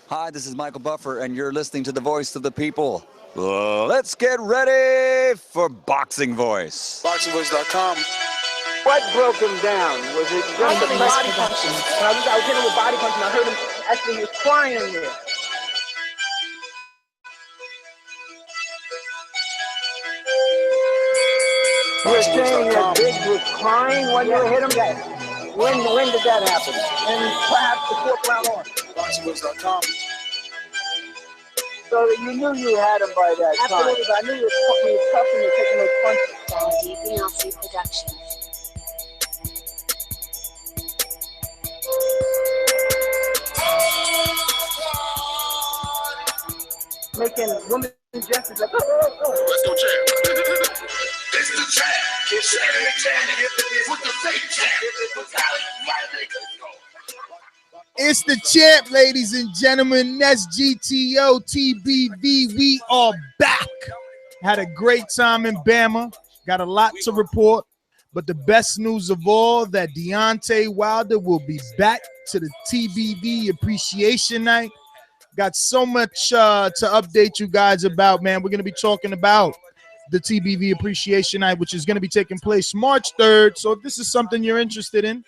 Hi, this is Michael Buffer, and you're listening to the voice of the people. Let's get ready for Boxing Voice. BoxingVoice.com. What broke him down? Was it just a body punching? I was hitting him with body punching. I heard him actually, he was crying there. You're saying that Gibbs was crying when you hit him? When did that happen? And perhaps the fourth round on? BoxingVoice.com. So you knew you had him by that time. Absolutely, but I knew he was tough and he was taking those punches. TBV Production. Making women gestures like, oh. Let's go, champ. It's the champ. It's the champ. With the fake champ. It's the champ, ladies and gentlemen. Nest GTO TBV. We are back. Had a great time in Bama. Got a lot to report. But the best news of all, that Deontay Wilder will be back to the TBV Appreciation Night. Got so much to update you guys about, man. We're going to be talking about the TBV Appreciation Night, which is going to be taking place March 3rd. So if this is something you're interested in,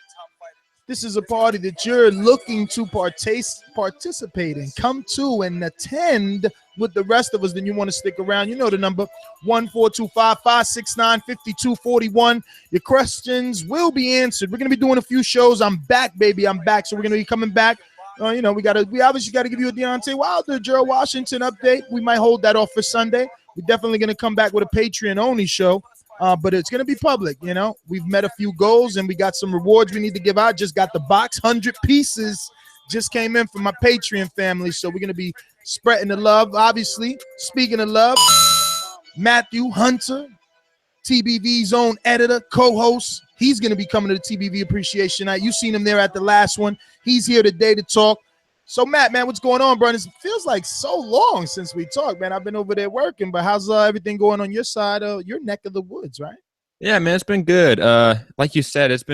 this is a party that you're looking to participate in, come to and attend with the rest of us, then you want to stick around. You know the number, 1-425-569-5241. Your questions will be answered. We're going to be doing a few shows. I'm back, baby. I'm back. So we're going to be coming back. We obviously got to give you a Deontay Wilder, Gerald Washington update. We might hold that off for Sunday. We're definitely going to come back with a Patreon-only show. But it's going to be public, you know. We've met a few goals, and we got some rewards we need to give out. Just got the box, 100 pieces just came in from my Patreon family, so we're going to be spreading the love, obviously. Speaking of love, Matthew Hunter, TBV's own editor, co-host, he's going to be coming to the TBV Appreciation Night. You seen him there at the last one. He's here today to talk. So, Matt, man, what's going on, bro? It feels like so long since we talked, man. I've been over there working, but how's everything going on your side of your neck of the woods, right? Yeah, man, it's been good. Like you said, it's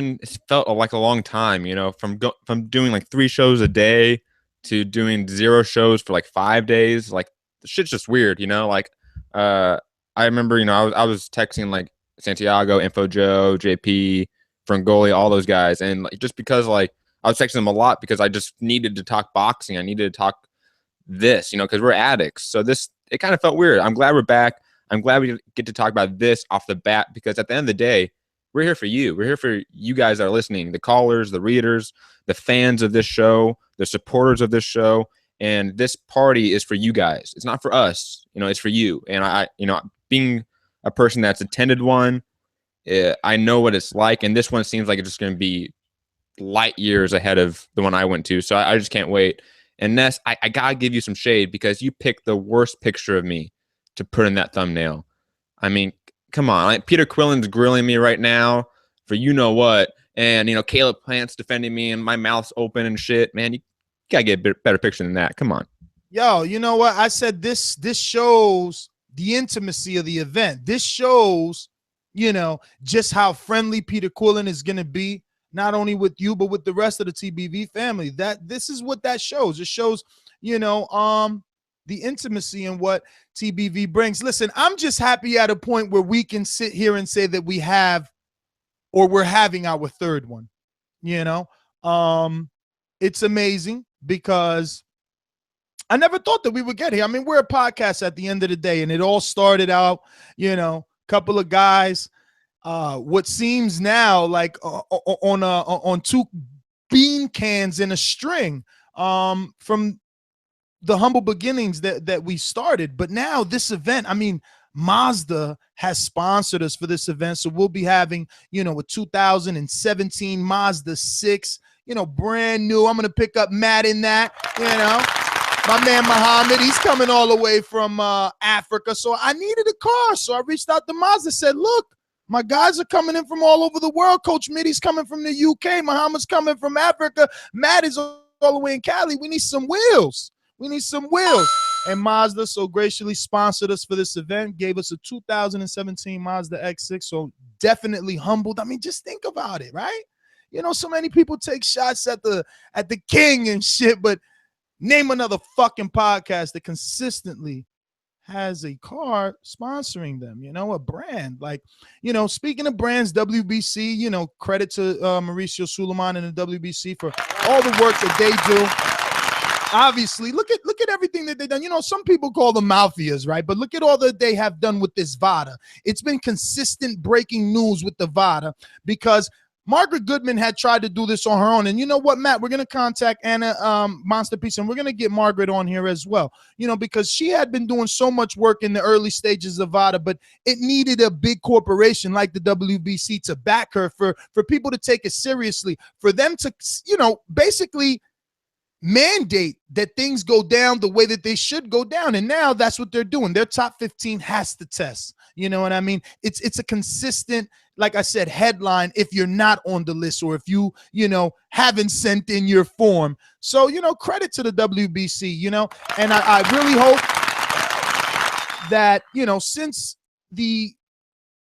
felt like a long time, you know, from doing like 3 shows a day to doing 0 shows for like 5 days. Like, the shit's just weird, you know. Like, I remember, you know, I was texting like Santiago, Info Joe, JP, Frangoli, all those guys, and like, just because like I was texting them a lot because I just needed to talk boxing. I needed to talk this, you know, because we're addicts. So it kind of felt weird. I'm glad we're back. I'm glad we get to talk about this off the bat because at the end of the day, we're here for you. We're here for you guys that are listening, the callers, the readers, the fans of this show, the supporters of this show. And this party is for you guys. It's not for us. You know, it's for you. And I you know, being a person that's attended one, I know what it's like. And this one seems like it's just going to be light years ahead of the one I went to. So I just can't wait. And Ness, I gotta give you some shade because you picked the worst picture of me to put in that thumbnail. I mean, come on. Like, Peter Quillen's grilling me right now for you know what. And, you know, Caleb Plant's defending me and my mouth's open and shit. Man, you gotta get a better picture than that. Come on. Yo, you know what? I said this shows the intimacy of the event. This shows, you know, just how friendly Peter Quillen is going to be. Not only with you, but with the rest of the TBV family. This is what that shows. It shows, you know, the intimacy and what TBV brings. Listen, I'm just happy at a point where we can sit here and say that we have, or we're having our 3rd one. You know, it's amazing because I never thought that we would get here. I mean, we're a podcast at the end of the day, and it all started out, you know, a couple of guys. What seems now like on 2 bean cans in a string from the humble beginnings that we started. But now this event, I mean, Mazda has sponsored us for this event. So we'll be having, you know, a 2017 Mazda 6, you know, brand new. I'm going to pick up Matt in that, you know. My man Muhammad, he's coming all the way from Africa. So I needed a car. So I reached out to Mazda, said, look, my guys are coming in from all over the world. Coach Mitty's coming from the UK. Muhammad's coming from Africa. Matt is all the way in Cali. We need some wheels. We need some wheels. And Mazda so graciously sponsored us for this event, gave us a 2017 Mazda X6. So definitely humbled. I mean, just think about it, right? You know, so many people take shots at the king and shit, but Name another fucking podcast that consistently has a car sponsoring them, a brand. Like, speaking of brands, WBC, credit to Mauricio Suleiman and the WBC for all the work that they do. Obviously, look at everything that they've done. Some people call them mafias, right? But look at all that they have done with this VADA. It's been consistent breaking news with the VADA because Margaret Goodman had tried to do this on her own. And you know what, Matt? We're going to contact Anna Monsterpiece, and we're going to get Margaret on here as well, because she had been doing so much work in the early stages of VADA, but it needed a big corporation like the WBC to back her for people to take it seriously, for them to, basically mandate that things go down the way that they should go down. And now that's what they're doing. Their top 15 has to test. You know what I mean? It's a consistent, like I said, headline if you're not on the list or if you haven't sent in your form. So, credit to the WBC, and I really hope that, since the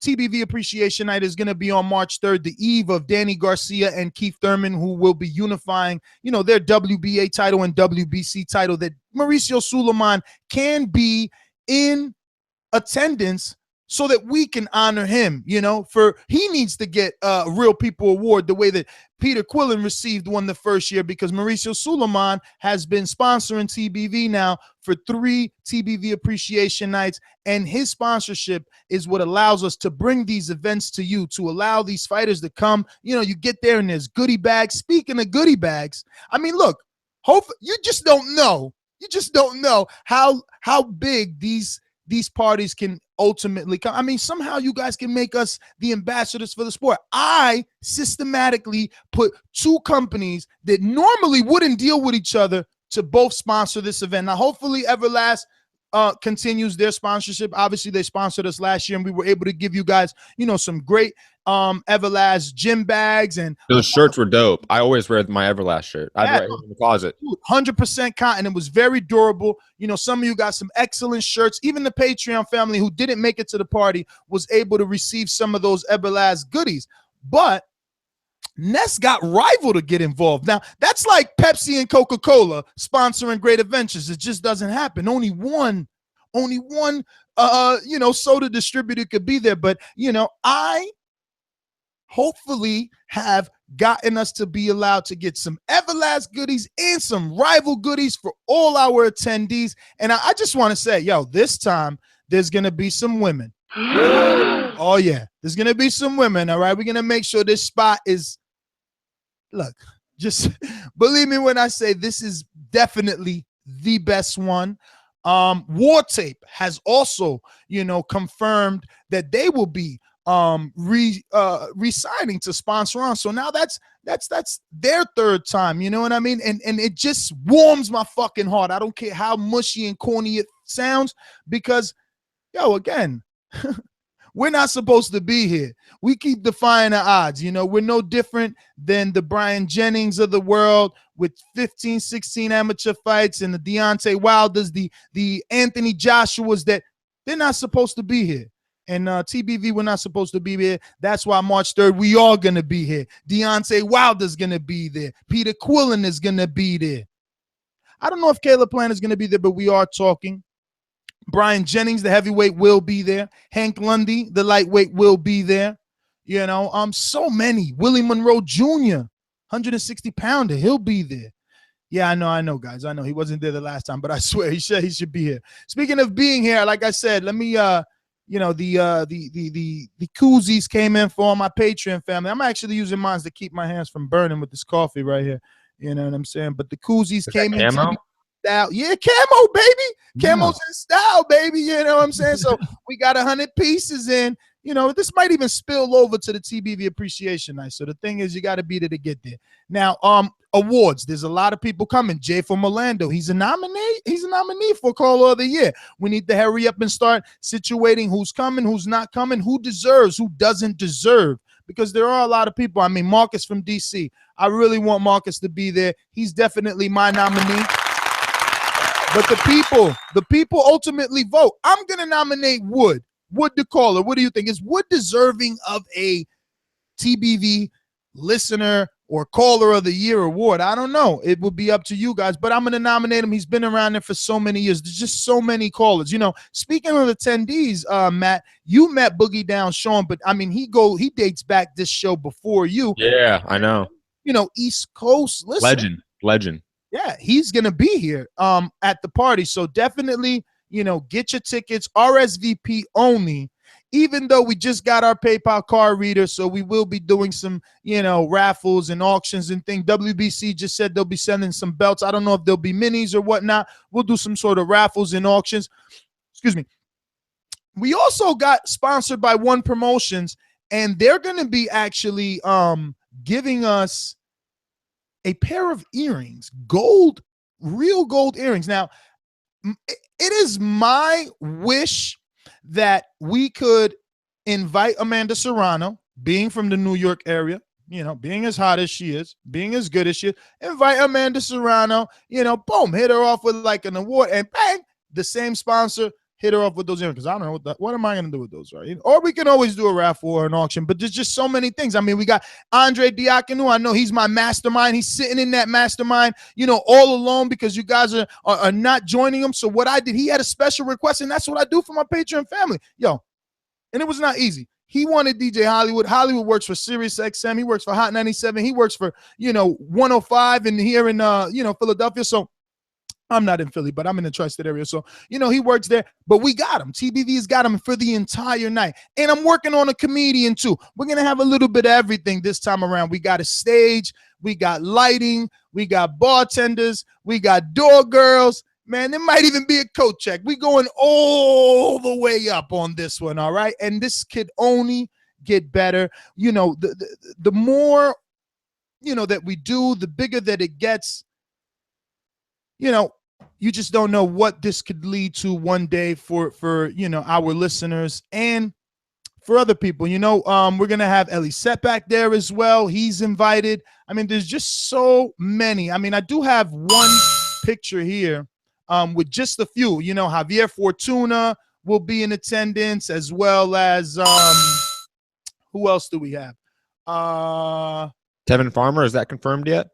TBV Appreciation Night is going to be on March 3rd, the eve of Danny Garcia and Keith Thurman, who will be unifying, their WBA title and WBC title, that Mauricio Suleiman can be in attendance so that we can honor him, for he needs to get a Real People Award the way that Peter Quillen received one the first year, because Mauricio Suleiman has been sponsoring TBV now for 3 TBV Appreciation Nights, and his sponsorship is what allows us to bring these events to you, to allow these fighters to come. You get there and there's goodie bags. Speaking of goodie bags, I mean, look, you just don't know. You just don't know how big these parties can ultimately come. I mean, somehow you guys can make us the ambassadors for the sport. I systematically put 2 companies that normally wouldn't deal with each other to both sponsor this event. Now, hopefully Everlast continues their sponsorship. Obviously, they sponsored us last year, and we were able to give you guys, some great Everlast gym bags, and those shirts were dope. I always wear my Everlast shirt. I wear it in the closet. 100% cotton. It was very durable. Some of you got some excellent shirts. Even the Patreon family who didn't make it to the party was able to receive some of those Everlast goodies. But Ness got Rival to get involved. Now, that's like Pepsi and Coca-Cola sponsoring Great Adventures. It just doesn't happen. Only one soda distributor could be there. But, I hopefully have gotten us to be allowed to get some Everlast goodies and some Rival goodies for all our attendees. And I just want to say, this time there's going to be some women. Oh, yeah. There's going to be some women, all right? We're going to make sure this spot is, look, just believe me when I say this is definitely the best one. War Tape has also, confirmed that they will be re-signing to sponsor on. So now that's their 3rd time, you know what I mean? And it just warms my fucking heart. I don't care how mushy and corny it sounds, because again, we're not supposed to be here. We keep defying the odds. We're no different than the Brian Jennings of the world with 15, 16 amateur fights, and the Deontay Wilders, the Anthony Joshuas, that they're not supposed to be here. And TBV, we're not supposed to be here. That's why March 3rd, we are going to be here. Deontay Wilder's going to be there. Peter Quillen is going to be there. I don't know if Caleb Plant is going to be there, but we are talking. Brian Jennings, the heavyweight, will be there. Hank Lundy, the lightweight, will be there. So many. Willie Monroe Jr., 160-pounder, he'll be there. Yeah, I know, guys. I know he wasn't there the last time, but I swear he should be here. Speaking of being here, like I said, let me the koozies came in for all my Patreon family. I'm actually using mine to keep my hands from burning with this coffee right here. You know what I'm saying? But the koozies came in. Style. Yeah, camo, baby. Camo's in style, baby. You know what I'm saying? So we got 100 pieces in. This might even spill over to the TBV Appreciation Night. So the thing is, you got to be there to get there. Now, awards. There's a lot of people coming. Jay from Orlando. He's a nominee. He's a nominee for Caller of the Year. We need to hurry up and start situating who's coming, who's not coming, who deserves, who doesn't deserve. Because there are a lot of people. I mean, Marcus from DC. I really want Marcus to be there. He's definitely my nominee. But the people ultimately vote. I'm going to nominate Wood the caller. What do you think? Is Wood deserving of a TBV listener or Caller of the Year award. I don't know. It will be up to you guys, but I'm going to nominate him. He's been around there for so many years. There's just so many callers. Speaking of attendees, Matt, you met Boogie Down Sean, but I mean, he dates back this show before you. Yeah, I know. East Coast, listen. Legend. Yeah, he's going to be here at the party. So definitely, get your tickets, RSVP only. Even though we just got our PayPal card reader, so we will be doing some, raffles and auctions and things. WBC just said they'll be sending some belts. I don't know if there'll be minis or whatnot. We'll do some sort of raffles and auctions. Excuse me. We also got sponsored by One Promotions, and they're going to be actually giving us a pair of earrings, real gold earrings. Now, it is my wish that we could invite Amanda Serrano, being from the New York area, being as hot as she is, being as good as she is, invite Amanda Serrano, boom, hit her off with like an award, and bang, the same sponsor hit her off with those earrings. Because I don't know what am I going to do with those, right? Or we can always do a raffle or an auction, but there's just so many things. I mean, we got Andre Diakonu. I know he's my mastermind. He's sitting in that mastermind, all alone because you guys are not joining him. So what I did, he had a special request, and that's what I do for my Patreon family. And it was not easy. He wanted DJ Hollywood. Hollywood works for Sirius XM. He works for Hot 97. He works for, 105 and here in, Philadelphia. So I'm not in Philly, but I'm in the tri-state area. So, he works there, but we got him. TBV's got him for the entire night. And I'm working on a comedian too. We're going to have a little bit of everything this time around. We got a stage. We got lighting. We got bartenders. We got door girls. Man, there might even be a coat check. We going all the way up on this one, all right? And this could only get better. The more, that we do, the bigger that it gets. You just don't know what this could lead to one day for our listeners and for other people. We're going to have Ellie Setback there as well. He's invited. I mean, there's just so many. I mean, I do have one picture here with just a few. Javier Fortuna will be in attendance, as well as who else do we have? Tevin Farmer, is that confirmed yet?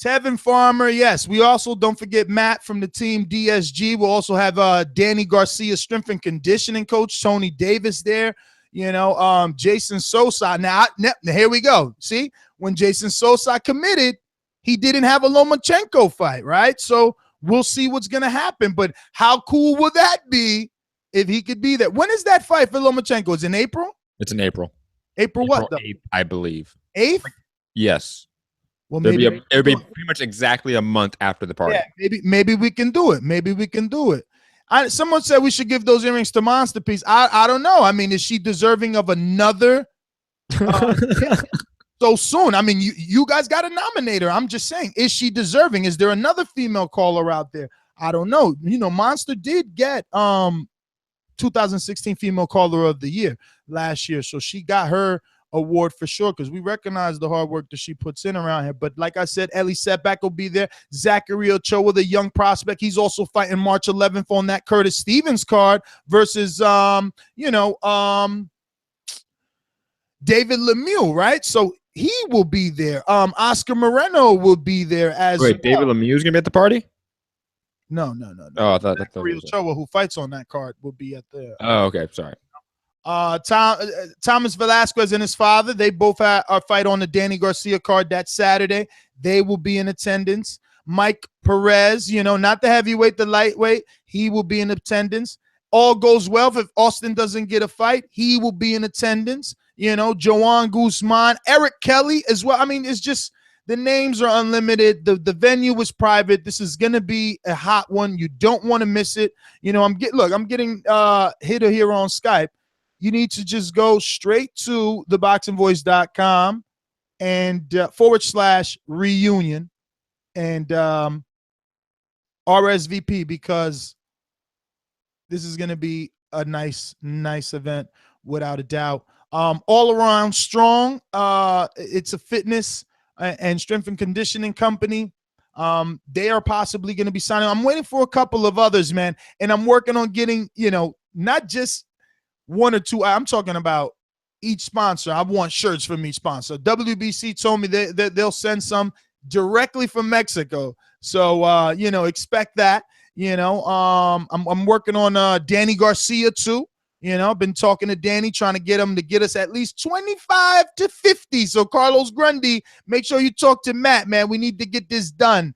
Tevin Farmer, yes. We also, don't forget Matt from the team DSG. We'll also have Danny Garcia, strength and conditioning coach, Tony Davis there. Jason Sosa. Now, here we go. See, when Jason Sosa committed, he didn't have a Lomachenko fight, right? So we'll see what's going to happen. But how cool would that be if he could be there? When is that fight for Lomachenko? Is it in April? It's in April. April what? 8th, I believe. 8th? Yes. Well, it would be pretty much exactly a month after the party. Yeah, maybe we can do it. Maybe we can do it. Someone said we should give those earrings to Monster Piece. I don't know. I mean, is she deserving of another so soon? I mean, you guys got to nominate her. I'm just saying, is she deserving? Is there another female caller out there? I don't know. Monster did get 2016 Female Caller of the Year last year, so she got her award for sure, because we recognize the hard work that she puts in around here. But like I said, Ellie Setback will be there. Zachary Ochoa, the young prospect, he's also fighting March 11th on that Curtis Stevens card versus David Lemieux, right? So he will be there. Oscar Moreno will be there as well. David Lemieux is gonna be at the party? No. Oh, I thought Zachary Ochoa, who fights on that card, will be at the. Oh, okay, sorry. Thomas Velasquez and his father, they both are fight on the Danny Garcia card that Saturday. They will be in attendance. Mike Perez, not the heavyweight, the lightweight, he will be in attendance. All goes well. If Austin doesn't get a fight, he will be in attendance. Joanne Guzman, Eric Kelly as well. I mean, it's just, the names are unlimited. The venue is private. This is going to be a hot one. You don't want to miss it. I'm getting hit here on Skype. You need to just go straight to ThaBoxingVoice.com and /reunion and RSVP, because this is going to be a nice event without a doubt. All around strong. It's a fitness and strength and conditioning company. They are possibly going to be signing. I'm waiting for a couple of others, man, and I'm working on getting, not just one or two. I'm talking about each sponsor. I want shirts from each sponsor. WBC told me that they'll send some directly from Mexico. So, you know, expect that. You know, I'm working on Danny Garcia too. You know, I've been talking to Danny, trying to get him to get us at least 25 to 50. So Carlos Grundy, make sure you talk to Matt, man. We need to get this done.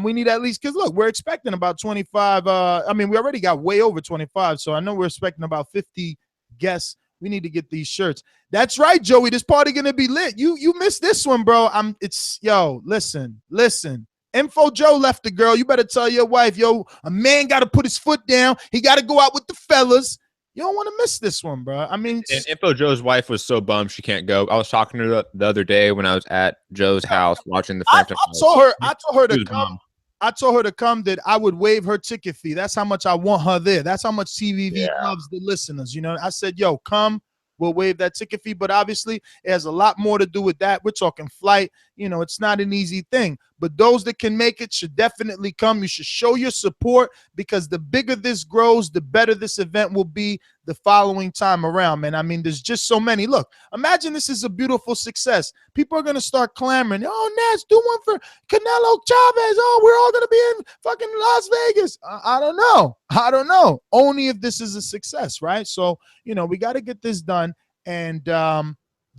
We need at least, because look, we're expecting about 25. I mean, we already got way over 25. So I know we're expecting about 50 guests. We need to get these shirts. That's right, Joey. This party gonna be lit. You missed this one, bro. Listen. Info Joe left the girl. You better tell your wife, yo, a man got to put his foot down. He got to go out with the fellas. You don't want to miss this one, bro. I mean, and Info Joe's wife was so bummed she can't go. I was talking to her the other day when I was at Joe's house watching the franchise. I told her to come. I told her to come, that I would waive her ticket fee. That's how much I want her there. That's how much TBV loves the listeners. You know, I said, yo, come. We'll waive that ticket fee. But obviously, it has a lot more to do with that. We're talking flight. You know, it's not an easy thing. But those that can make it should definitely come. You should show your support, because the bigger this grows, the better this event will be the following time around, man. I mean, there's just so many. Look, imagine this is a beautiful success. People are going to start clamoring. Oh, Ness, do one for Canelo Chavez. Oh, we're all going to be in fucking Las Vegas. I don't know. Only if this is a success, right? So, you know, we got to get this done. And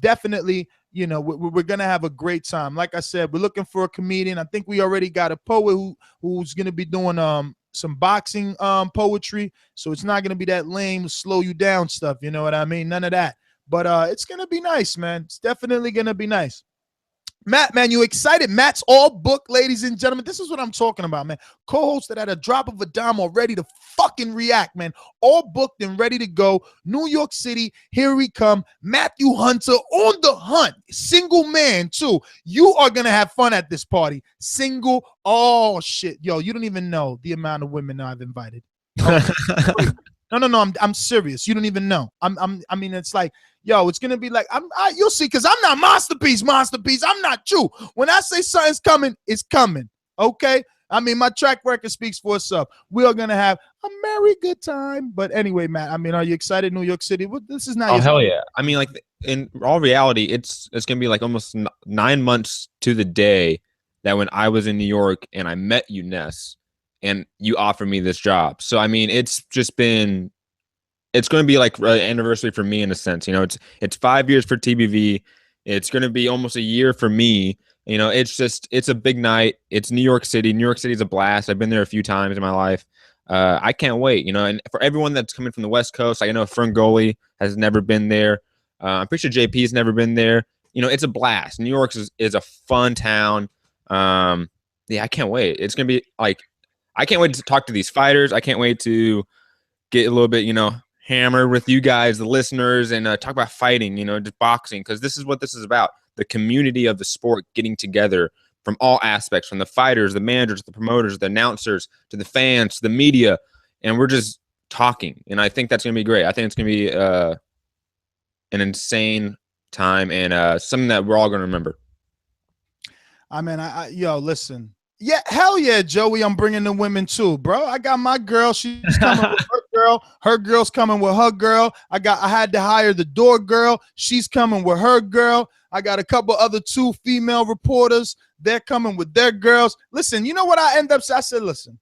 definitely, you know, we're going to have a great time. Like I said, we're looking for a comedian. I think we already got a poet who's going to be doing some boxing poetry. So it's not going to be that lame, slow you down stuff. You know what I mean? None of that. But it's going to be nice, man. It's definitely going to be nice. Matt, man, you excited? Matt's all booked, ladies and gentlemen. This is what I'm talking about, man. Co-hosted at a drop of a dime or ready to fucking react, man. All booked and ready to go. New York City, here we come. Matthew Hunter on the hunt. Single man, too. You are going to have fun at this party. Single. Oh, shit. Yo, you don't even know the amount of women I've invited. No. I'm serious. You don't even know. I mean, it's like, yo, it's gonna be like, you'll see, because I'm not masterpiece. I'm not you. When I say something's coming, it's coming. Okay. I mean, my track record speaks for itself. We are gonna have a merry good time. But anyway, Matt, I mean, are you excited? New York City. Well, this is not. Oh, hell yeah! I mean, like, in all reality, it's gonna be like almost 9 months to the day that when I was in New York and I met you, Ness, and you offered me this job. So, I mean, it's going to be like an anniversary for me in a sense. You know, it's 5 years for TBV. It's going to be almost a year for me. You know, it's a big night. It's New York City. New York City is a blast. I've been there a few times in my life. I can't wait, you know, and for everyone that's coming from the West Coast, I know Ferngully has never been there. I'm pretty sure JP's never been there. You know, it's a blast. New York is a fun town. Yeah, I can't wait. It's going to be like, I can't wait to talk to these fighters. I can't wait to get a little bit, you know, hammered with you guys, the listeners, and talk about fighting, you know, just boxing, because this is what this is about. The community of the sport getting together from all aspects, from the fighters, the managers, the promoters, the announcers, to the fans, to the media, and we're just talking. And I think that's going to be great. I think it's going to be an insane time and something that we're all going to remember. I mean, yo, listen. Yeah, hell yeah, Joey. I'm bringing the women too, bro. I got my girl. She's coming with her girl. Her girl's coming with her girl. I had to hire the door girl. She's coming with her girl. I got a couple other 2 female reporters. They're coming with their girls. Listen, you know what I end up saying? I said, listen,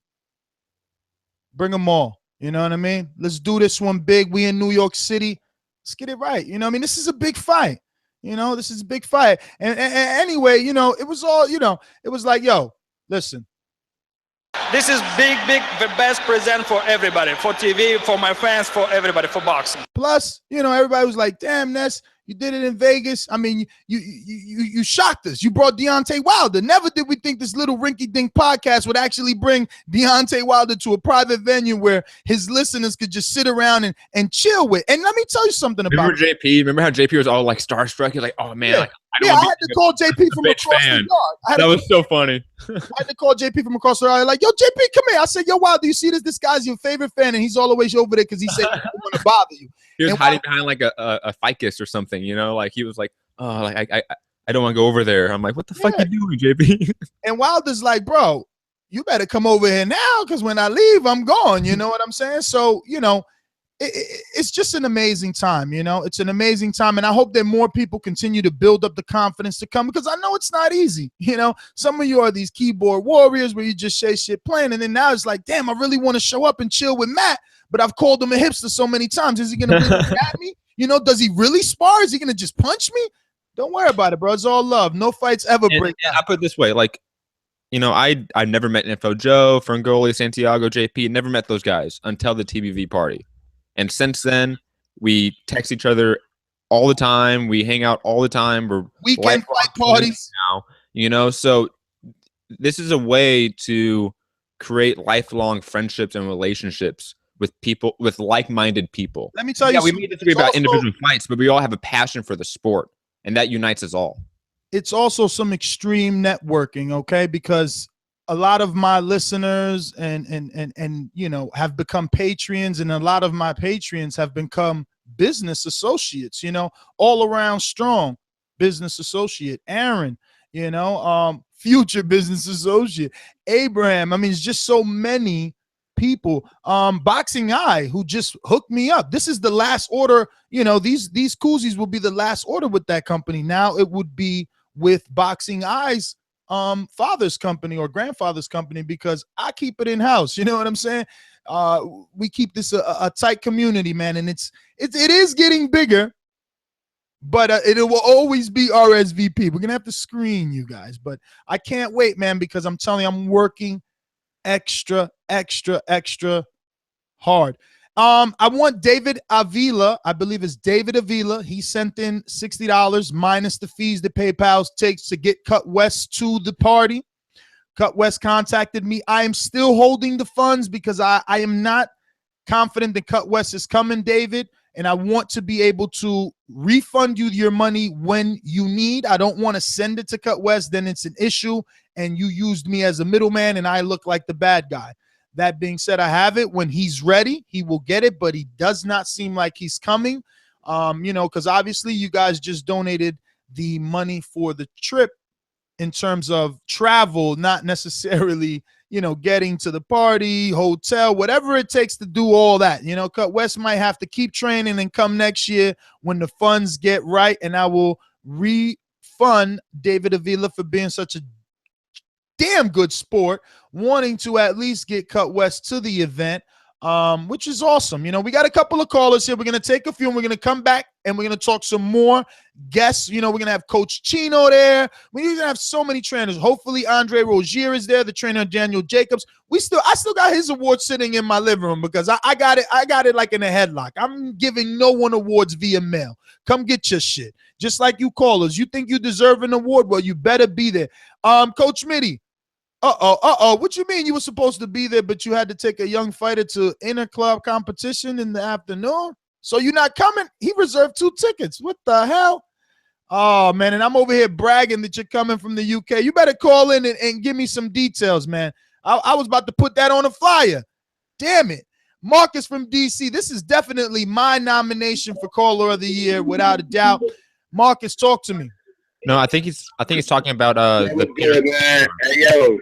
bring them all. You know what I mean? Let's do this one big. We in New York City. Let's get it right. You know what I mean? This is a big fight. You know, this is a big fight. And anyway, you know, it was all, you know, it was like, yo, listen. This is big, the best present for everybody, for TV, for my fans, for everybody, for boxing. Plus, you know, everybody was like, damn, Ness, you did it in Vegas. I mean, you shocked us. You brought Deontay Wilder. Never did we think this little rinky-dink podcast would actually bring Deontay Wilder to a private venue where his listeners could just sit around and chill with. And let me tell you something about Remember how JP was all like starstruck? He's like, oh man, yeah. like, I had to call JP from across the yard. That was so funny. I had to call JP from across the yard. Like, yo, JP, come here. I said, yo, Wilder, you see this? This guy's your favorite fan, and he's always over there because he said he didn't want to bother you. He was hiding behind like a ficus or something, you know? Like he was like, oh, like I don't want to go over there. I'm like, what the fuck you doing, JP? And Wilder's like, bro, you better come over here now because when I leave, I'm gone. You know what I'm saying? So, you know, it's just an amazing time, you know. It's an amazing time, and I hope that more people continue to build up the confidence to come, because I know it's not easy. You know, some of you are these keyboard warriors where you just say shit plain, and then now it's like, damn, I really want to show up and chill with Matt, but I've called him a hipster so many times. Is he gonna really at me? You know, does he really spar? Is he gonna just punch me? Don't worry about it, bro. It's all love. No fights ever break. I put it this way, like, you know, I never met Info Joe, Frangoli, Santiago, JP, never met those guys until the TBV party. And since then, we text each other all the time. We hang out all the time. We're weekend fight parties now, you know. So this is a way to create lifelong friendships and relationships with people, with like-minded people. Let me tell you, we may disagree about individual fights, but we all have a passion for the sport, and that unites us all. It's also some extreme networking, okay? Because a lot of my listeners and you know, have become Patreons, and a lot of my Patreons have become business associates, you know, all around strong business associate. Aaron, you know, future business associate. Abraham. I mean, it's just so many people. Boxing Eye, who just hooked me up. This is the last order, you know, these koozies will be the last order with that company. Now it would be with Boxing Eye's father's company or grandfather's company, because I keep it in house. You know what I'm saying? We keep this a tight community, man, and it is getting bigger, but it will always be RSVP. We're gonna have to screen you guys, but I can't wait, man, because I'm telling you, I'm working extra hard. I want David Avila. I believe it's David Avila. He sent in $60 minus the fees that PayPal takes to get Cut West to the party. Cut West contacted me. I am still holding the funds because I am not confident that Cut West is coming, David, and I want to be able to refund you your money when you need. I don't want to send it to Cut West, then it's an issue, and you used me as a middleman, and I look like the bad guy. That being said, I have it. When he's ready, he will get it, but he does not seem like he's coming, you know, because obviously you guys just donated the money for the trip in terms of travel, not necessarily, you know, getting to the party, hotel, whatever it takes to do all that. You know, Cut West might have to keep training and come next year when the funds get right, and I will refund David Avila for being such a damn good sport, wanting to at least get Cut West to the event, which is awesome. You know, we got a couple of callers here. We're going to take a few, and we're going to come back, and we're going to talk some more guests. You know, we're going to have Coach Chino there. We're going to have so many trainers. Hopefully, Andre Rozier is there, the trainer Daniel Jacobs. I still got his award sitting in my living room because I got it like in a headlock. I'm giving no one awards via mail. Come get your shit. Just like you callers. You think you deserve an award? Well, you better be there. Coach Mitty. What you mean you were supposed to be there, but you had to take a young fighter to inter-club competition in the afternoon? So you're not coming? He reserved 2 tickets. What the hell? Oh, man, and I'm over here bragging that you're coming from the UK. You better call in and give me some details, man. I was about to put that on a flyer. Damn it. Marcus from DC, this is definitely my nomination for Caller of the Year, without a doubt. Marcus, talk to me. No, I think he's talking about the good, man. Hey, yo.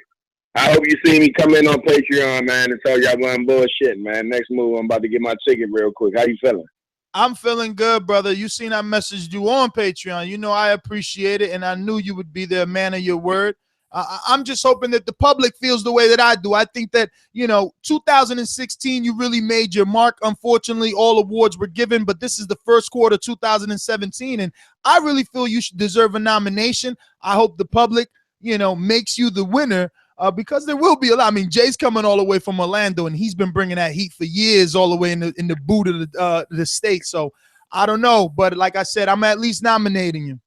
I hope you see me come in on Patreon, man, and tell y'all I'm bullshit, man. Next move, I'm about to get my ticket real quick. How you feeling? I'm feeling good, brother. You seen I messaged you on Patreon. You know I appreciate it, and I knew you would be there, man of your word. I'm just hoping that the public feels the way that I do. I think that, you know, 2016, you really made your mark. Unfortunately, all awards were given, but this is the first quarter 2017, and I really feel you should deserve a nomination. I hope the public, you know, makes you the winner. Because there will be a lot. I mean, Jay's coming all the way from Orlando, and he's been bringing that heat for years, all the way in the boot of the state. So I don't know, but like I said, I'm at least nominating you.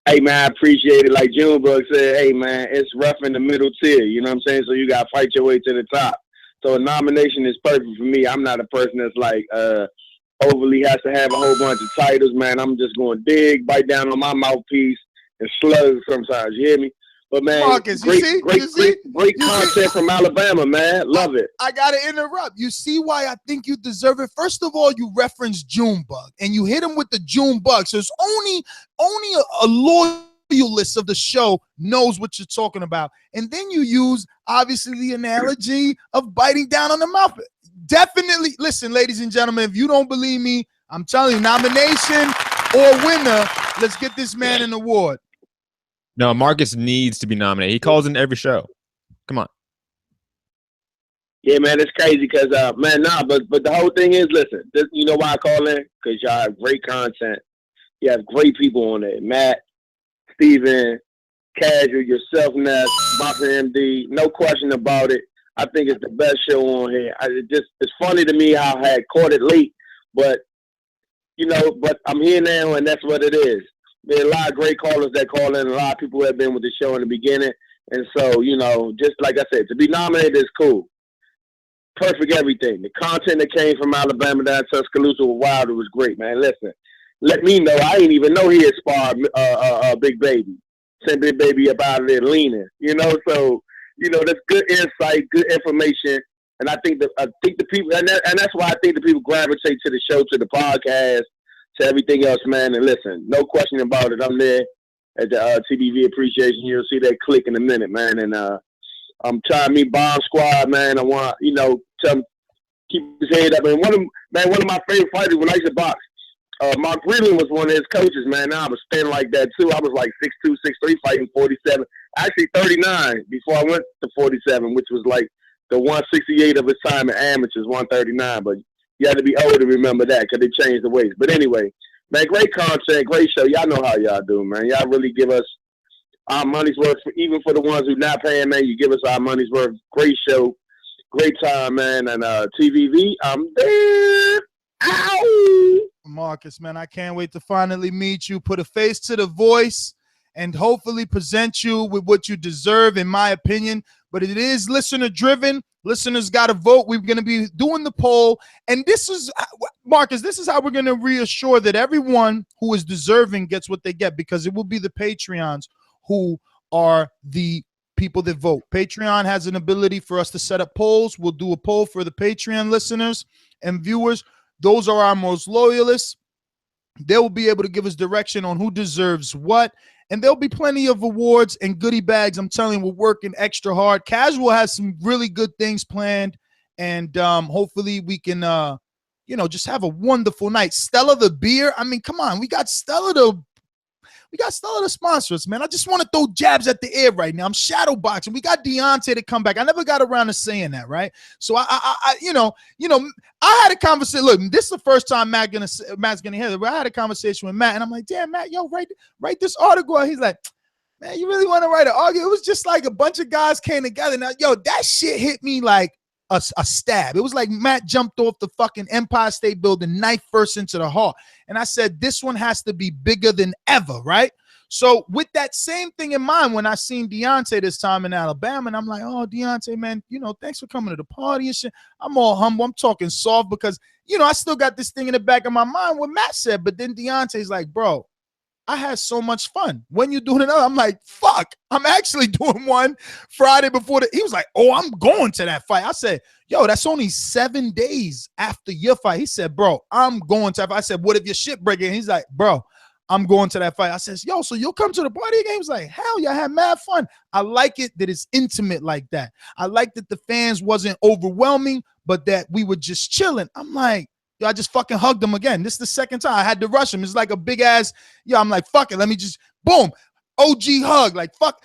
Hey, man, I appreciate it. Like Junebug said, hey, man, it's rough in the middle tier. You know what I'm saying? So you got to fight your way to the top. So a nomination is perfect for me. I'm not a person that's like overly has to have a whole bunch of titles, man. I'm just going to dig, bite down on my mouthpiece, and slug sometimes. You hear me? But, man, Marcus, great see? content from Alabama, man. Love it. I got to interrupt. You see why I think you deserve it? First of all, you referenced Junebug, and you hit him with the Junebug. So it's only a loyalist of the show knows what you're talking about. And then you use, obviously, the analogy of biting down on the mouth. definitely listen, ladies and gentlemen. If you don't believe me, I'm telling you, nomination or winner. Let's get this man an award. No, Marcus needs to be nominated. He calls in every show. Come on. Yeah, man, it's crazy because, man, but the whole thing is, listen, you know why I call in? Because y'all have great content. You have great people on there. Matt, Steven, Casual, yourself, Ness, BoxingMD, no question about it. I think it's the best show on here. It's funny to me how I had caught it late, but, you know, but I'm here now, and that's what it is. There are a lot of great callers that call in, a lot of people who have been with the show in the beginning, and so, you know, just like I said, to be nominated is cool. Perfect everything. The content that came from Alabama down to Tuscaloosa with Wilder was great, man. Listen, let me know. I didn't even know he had sparred Big Baby. Sent Big Baby up out of there leaning, you know. So, you know, that's good insight, good information, and I think the people, and that's why I think the people gravitate to the show, to the podcast, to everything else, man. And listen, no question about it. I'm there at the TBV Appreciation. You'll see that click in a minute, man. And I'm trying to meet Bomb Squad, man. I want, you know, tell him keep his head up. And one of my favorite fighters when I used to box, Mark Breland was one of his coaches, man. Now I was thin like that too. I was like 6'2", 6'3", fighting 47. Actually 39 before I went to 47, which was like the 168 of his time at amateurs, 139. But you had to be old to remember that because they changed the weights. But anyway, man, great content, great show. Y'all know how y'all do, man. Y'all really give us our money's worth, even for the ones who not paying, man. You give us our money's worth. Great show, great time, man. And TVV, I'm there. Ow! Marcus, man, I can't wait to finally meet you, put a face to the voice, and hopefully present you with what you deserve, in my opinion. But it is listener driven. Listeners got to vote. We're going to be doing the poll. And this is, Marcus, this is how we're going to reassure that everyone who is deserving gets what they get, because it will be the Patreons who are the people that vote. Patreon has an ability for us to set up polls. We'll do a poll for the Patreon listeners and viewers. Those are our most loyalists. They will be able to give us direction on who deserves what. And there'll be plenty of awards and goodie bags. I'm telling you, we're working extra hard. Casual has some really good things planned. And hopefully we can, you know, just have a wonderful night. Stella the beer. I mean, come on. We got Stella to sponsor us, man. I just want to throw jabs at the air right now. I'm shadow boxing. We got Deontay to come back. I never got around to saying that, right? So I you know, I had a conversation. Look, this is the first time Matt's gonna hear it. But I had a conversation with Matt, and I'm like, damn, Matt, yo, write this article. He's like, man, you really want to write an article? It was just like a bunch of guys came together. Now, yo, that shit hit me like a stab. It was like Matt jumped off the fucking Empire State Building, knife first into the heart. And I said, this one has to be bigger than ever, right? So with that same thing in mind, when I seen Deontay this time in Alabama, and I'm like, oh, Deontay, man, you know, thanks for coming to the party and shit. I'm all humble. I'm talking soft because, you know, I still got this thing in the back of my mind what Matt said. But then Deontay's like, bro, I had so much fun. When you doing another? I'm like, fuck, I'm actually doing one Friday before he was like, oh, I'm going to that fight. I said, yo, that's only 7 days after your fight. He said, bro, I'm going to that fight. I said, what if your shit breaking? He's like, bro, I'm going to that fight. I says, yo, so you'll come to the party again? He was like, hell yeah, I had mad fun. I like it that it's intimate like that. I like that the fans wasn't overwhelming, but that we were just chilling. I'm like, yo, I just fucking hugged him again. This is the second time I had to rush him. It's like a big ass, yo, I'm like, fuck it. Let me just, boom, OG hug. Like, fuck,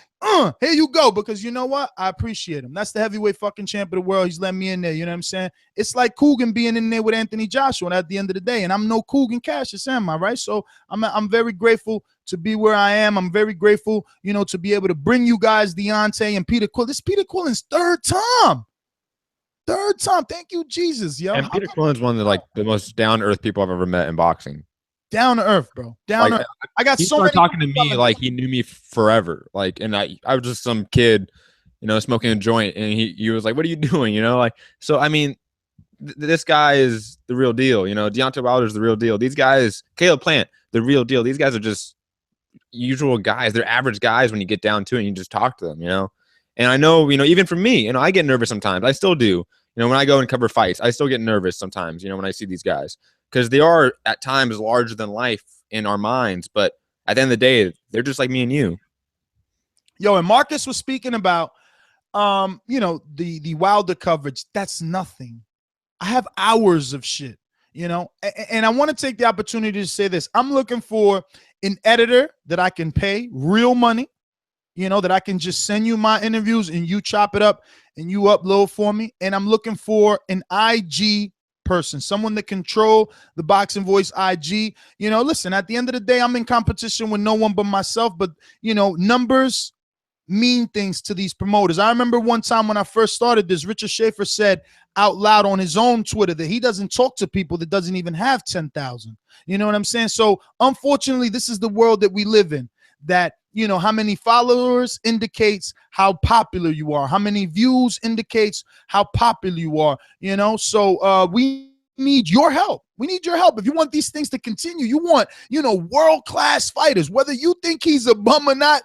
here you go. Because you know what? I appreciate him. That's the heavyweight fucking champ of the world. He's letting me in there. You know what I'm saying? It's like Coogan being in there with Anthony Joshua at the end of the day. And I'm no Coogan Cassius, am I, right? So I'm very grateful to be where I am. I'm very grateful, you know, to be able to bring you guys Deontay and Peter Quillen. This is Peter Quillen's third time. Thank you, Jesus, yo. And Peter Quillen's one of the most down-to-earth people I've ever met in boxing. Down to earth, bro. Down to earth. I got so many talking to me like he knew me forever. Like, and I was just some kid, you know, smoking a joint, and he was like, "What are you doing?" You know, like. So I mean, this guy is the real deal. You know, Deontay Wilder's the real deal. These guys, Caleb Plant, the real deal. These guys are just usual guys. They're average guys when you get down to it and you just talk to them. You know, and I know, you know, even for me, you know, I get nervous sometimes. I still do. You know, when I go and cover fights, I still get nervous sometimes, you know, when I see these guys, because they are at times larger than life in our minds. But at the end of the day, they're just like me and you. Yo, and Marcus was speaking about, you know, the Wilder coverage. That's nothing I have hours of shit, you know, and I want to take the opportunity to say this. I'm looking for an editor that I can pay real money, you know, that I can just send you my interviews and you chop it up and you upload for me. And I'm looking for an IG person, someone that control the Boxing Voice IG. You know, listen, at the end of the day, I'm in competition with no one but myself, but, you know, numbers mean things to these promoters. I remember one time when I first started this, Richard Schaefer said out loud on his own Twitter that he doesn't talk to people that doesn't even have 10,000. You know what I'm saying? So unfortunately, this is the world that we live in, that, you know, how many followers indicates how popular you are. How many views indicates how popular you are, you know? So we need your help. We need your help. If you want these things to continue, you want, you know, world-class fighters, whether you think he's a bum or not,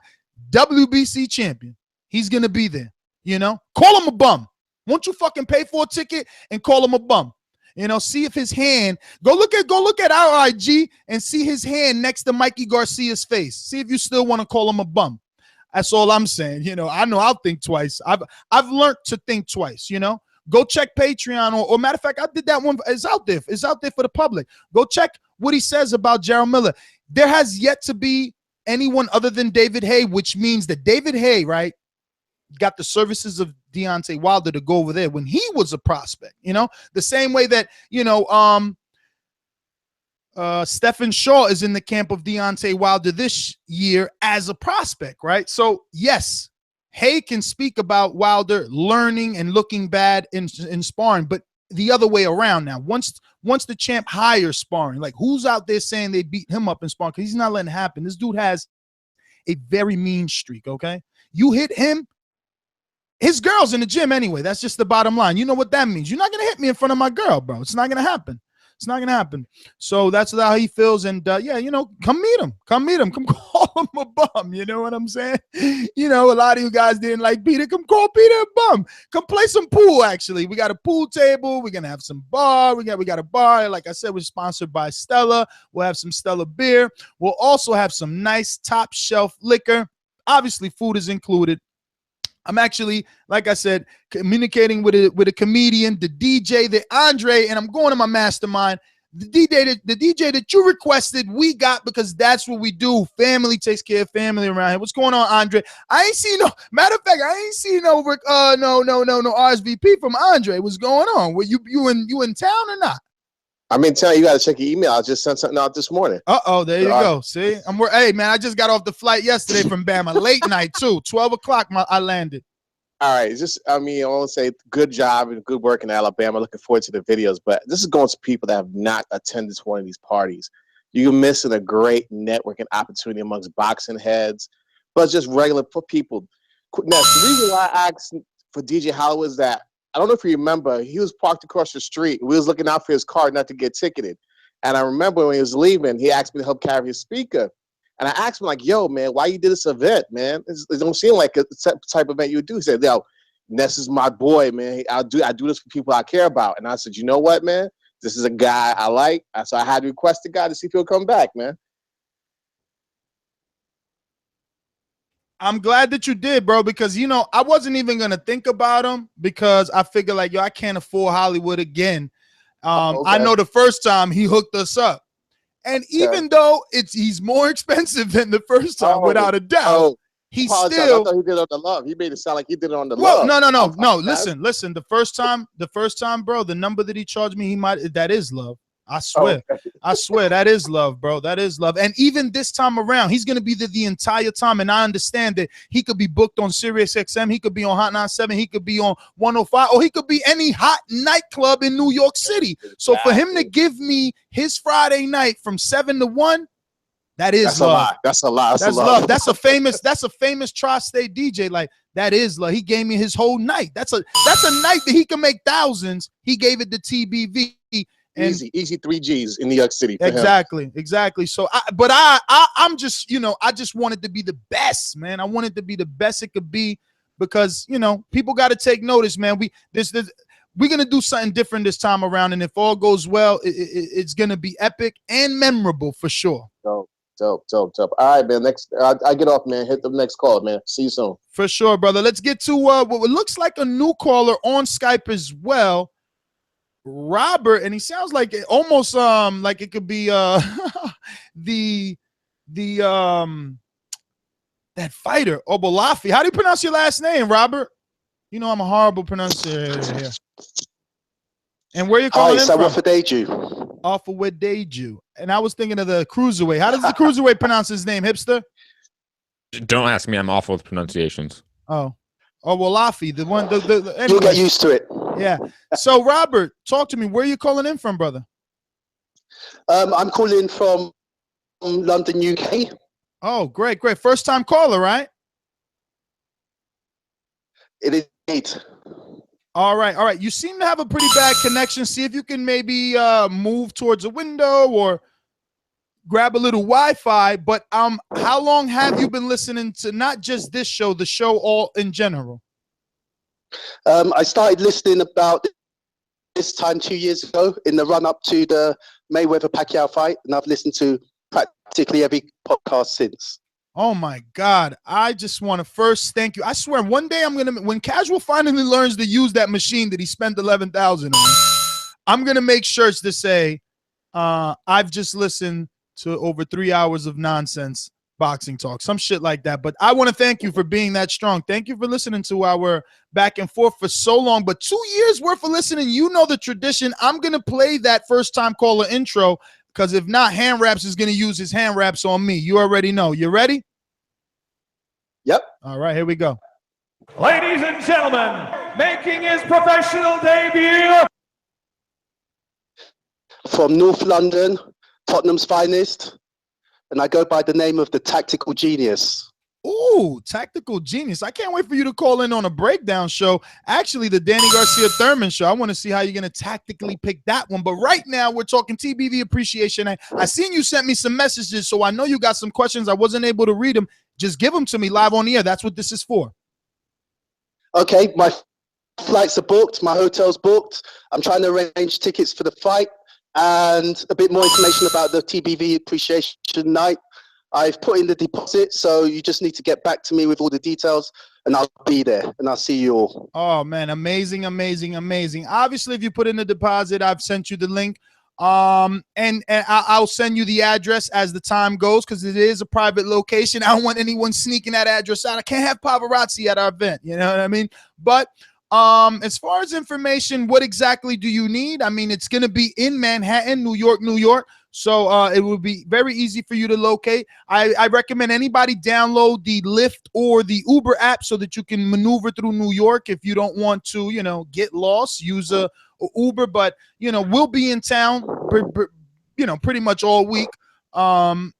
WBC champion, he's going to be there, you know? Call him a bum. Won't you fucking pay for a ticket and call him a bum? You know, see if his hand, go look at our IG and see his hand next to Mikey Garcia's face. See if you still want to call him a bum. That's all I'm saying. You know I'll think twice. I've learned to think twice, you know. Go check Patreon or matter of fact, I did that one. It's out there. It's out there for the public. Go check what he says about Gerald Miller. There has yet to be anyone other than David Haye, which means that David Haye, right, got the services of Deontay Wilder to go over there when he was a prospect, you know, the same way that, you know, Stephen Shaw is in the camp of Deontay Wilder this year as a prospect, right? So yes, Haye can speak about Wilder learning and looking bad in sparring, but the other way around now, once the champ hires sparring, like who's out there saying they beat him up in sparring? Because he's not letting it happen. This dude has a very mean streak, okay? You hit him, his girl's in the gym anyway. That's just the bottom line. You know what that means. You're not going to hit me in front of my girl, bro. It's not going to happen. It's not going to happen. So that's how he feels. And, yeah, you know, come meet him. Come meet him. Come call him a bum. You know what I'm saying? You know, a lot of you guys didn't like Peter. Come call Peter a bum. Come play some pool, actually. We got a pool table. We're going to have some bar. We got a bar. Like I said, we're sponsored by Stella. We'll have some Stella beer. We'll also have some nice top shelf liquor. Obviously, food is included. I'm actually, like I said, communicating with a comedian, the DJ, the Andre, and I'm going to my mastermind. The DJ that you requested, we got, because that's what we do. Family takes care of family around here. What's going on, Andre? I ain't seen no. Matter of fact, I ain't seen no RSVP from Andre. What's going on? Were you in town or not? I'm in town. You got to check your email. I just sent something out this morning. There you go. See, hey, man, I just got off the flight yesterday from Bama. Late night, too. 12 o'clock, I landed. All right. I want to say good job and good work in Alabama. Looking forward to the videos. But this is going to people that have not attended one of these parties. You're missing a great networking opportunity amongst boxing heads, but just regular people. Now, the reason why I asked for DJ Hollywood is that, I don't know if you remember, he was parked across the street. We was looking out for his car not to get ticketed. And I remember when he was leaving, he asked me to help carry his speaker. And I asked him, like, yo, man, why you did this event, man? It don't seem like a type of event you would do. He said, yo, Ness is my boy, man. I do this for people I care about. And I said, you know what, man? This is a guy I like. So I had to request the guy to see if he'll come back, man. I'm glad that you did, bro, because, you know, I wasn't even going to think about him because I figured, like, yo, I can't afford Hollywood again. Okay. I know the first time he hooked us up. And even though he's more expensive than the first time, without a doubt, he still. I thought he did it on the love. He made it sound like he did it on the love. No. Listen. The first time, bro, the number that he charged me, that is love. I swear. I swear that is love, bro. That is love. And even this time around, he's going to be there the entire time. And I understand that he could be booked on Sirius XM. He could be on Hot 97. He could be on 105, or he could be any hot nightclub in New York City. So for him to give me his Friday night from 7 to 1, that's love. That's a lot. That's love. That's a famous tri-state DJ. Like, that is love. He gave me his whole night. That's a night that he can make thousands. He gave it to TBV. And easy 3 Gs in New York City. Exactly. So, I'm just, you know, I just wanted to be the best, man. I wanted to be the best it could be because, you know, people got to take notice, man. We're going to do something different this time around. And if all goes well, it's going to be epic and memorable for sure. Dope. All right, man. Next, I get off, man. Hit the next call, man. See you soon. For sure, brother. Let's get to what looks like a new caller on Skype as well. Robert, and he sounds like it, almost like it could be the that fighter Obolafi. How do you pronounce your last name, Robert? You know I'm a horrible pronunciator here. And where you calling in from? Off of Deju. And I was thinking of the cruiserweight. How does the cruiserweight pronounce his name, hipster? Don't ask me. I'm awful with pronunciations. Oh, Walafi, the one. Anyway. You'll get used to it. Yeah. So, Robert, talk to me. Where are you calling in from, brother? I'm calling from London, UK. Oh, great. First time caller, right? It is indeed. All right. You seem to have a pretty bad connection. See if you can maybe move towards a window or grab a little Wi-Fi. But how long have you been listening to not just this show, the show all in general? I started listening about this time 2 years ago in the run-up to the Mayweather-Pacquiao fight, and I've listened to practically every podcast since. Oh my God. I just want to first thank you. I swear one day when Casual finally learns to use that machine that he spent $11,000 on, I'm going to make shirts to say, I've just listened to over 3 hours of nonsense boxing talk, some shit like that. But I want to thank you for being that strong. Thank you for listening to our back and forth for so long, but 2 years worth of listening. You know the tradition. I'm going to play that first time caller intro, because if not, Hand Raps is going to use his hand raps on me. You already know. You ready? Yep. All right, here we go. Ladies and gentlemen, making his professional debut from North London, Tottenham's finest, and I go by the name of the Tactical Genius. Ooh, Tactical Genius. I can't wait for you to call in on a breakdown show. Actually, the Danny Garcia Thurman show. I want to see how you're going to tactically pick that one. But right now, we're talking TBV Appreciation Night. I seen you sent me some messages, so I know you got some questions. I wasn't able to read them. Just give them to me live on the air. That's what this is for. Okay, my flights are booked. My hotel's booked. I'm trying to arrange tickets for the fight and a bit more information about the TBV Appreciation Night. I've put in the deposit, so you just need to get back to me with all the details, and I'll be there, and I'll see you all. Oh, man, amazing. Obviously, if you put in the deposit, I've sent you the link. And I'll send you the address as the time goes, because it is a private location. I don't want anyone sneaking that address out. I can't have paparazzi at our event. You know what I mean? But as far as information, what exactly do you need? I mean, it's going to be in Manhattan, New York. So it will be very easy for you to locate. I recommend anybody download the Lyft or the Uber app so that you can maneuver through New York. If you don't want to, get lost, use a Uber. But, we'll be in town, pretty much all week. And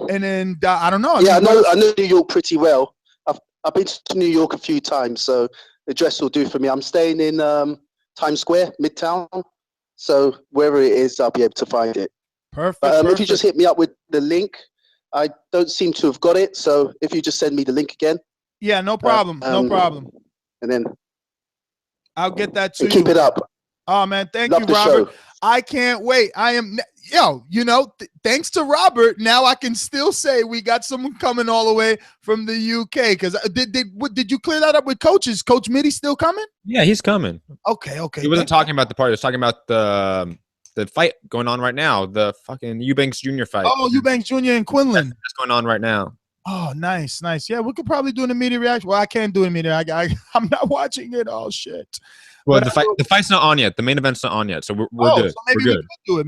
then I don't know. Yeah, I know New York pretty well. I've been to New York a few times, so the address will do for me. I'm staying in Times Square, Midtown. So wherever it is, I'll be able to find it. Perfect. If you just hit me up with the link, I don't seem to have got it. So if you just send me the link again. Yeah, no problem. No problem. And then I'll get that to you. Keep it up. Oh, man. Thank Love you, the Robert. show. I can't wait. Thanks to Robert, now I can still say we got someone coming all the way from the UK. Because did you clear that up with coaches? Coach Mitty still coming? Yeah, he's coming. Okay. He wasn't talking about the party. He was talking about the fight going on right now, the fucking Eubanks Jr. fight. Oh, Eubanks Jr. and Quinlan. That's going on right now. Oh, nice. Yeah, we could probably do an immediate reaction. Well, I can't do an immediate. I'm not watching it. Oh, shit. Well, the fight's not on yet. The main event's not on yet, so we're good. So maybe we could do it.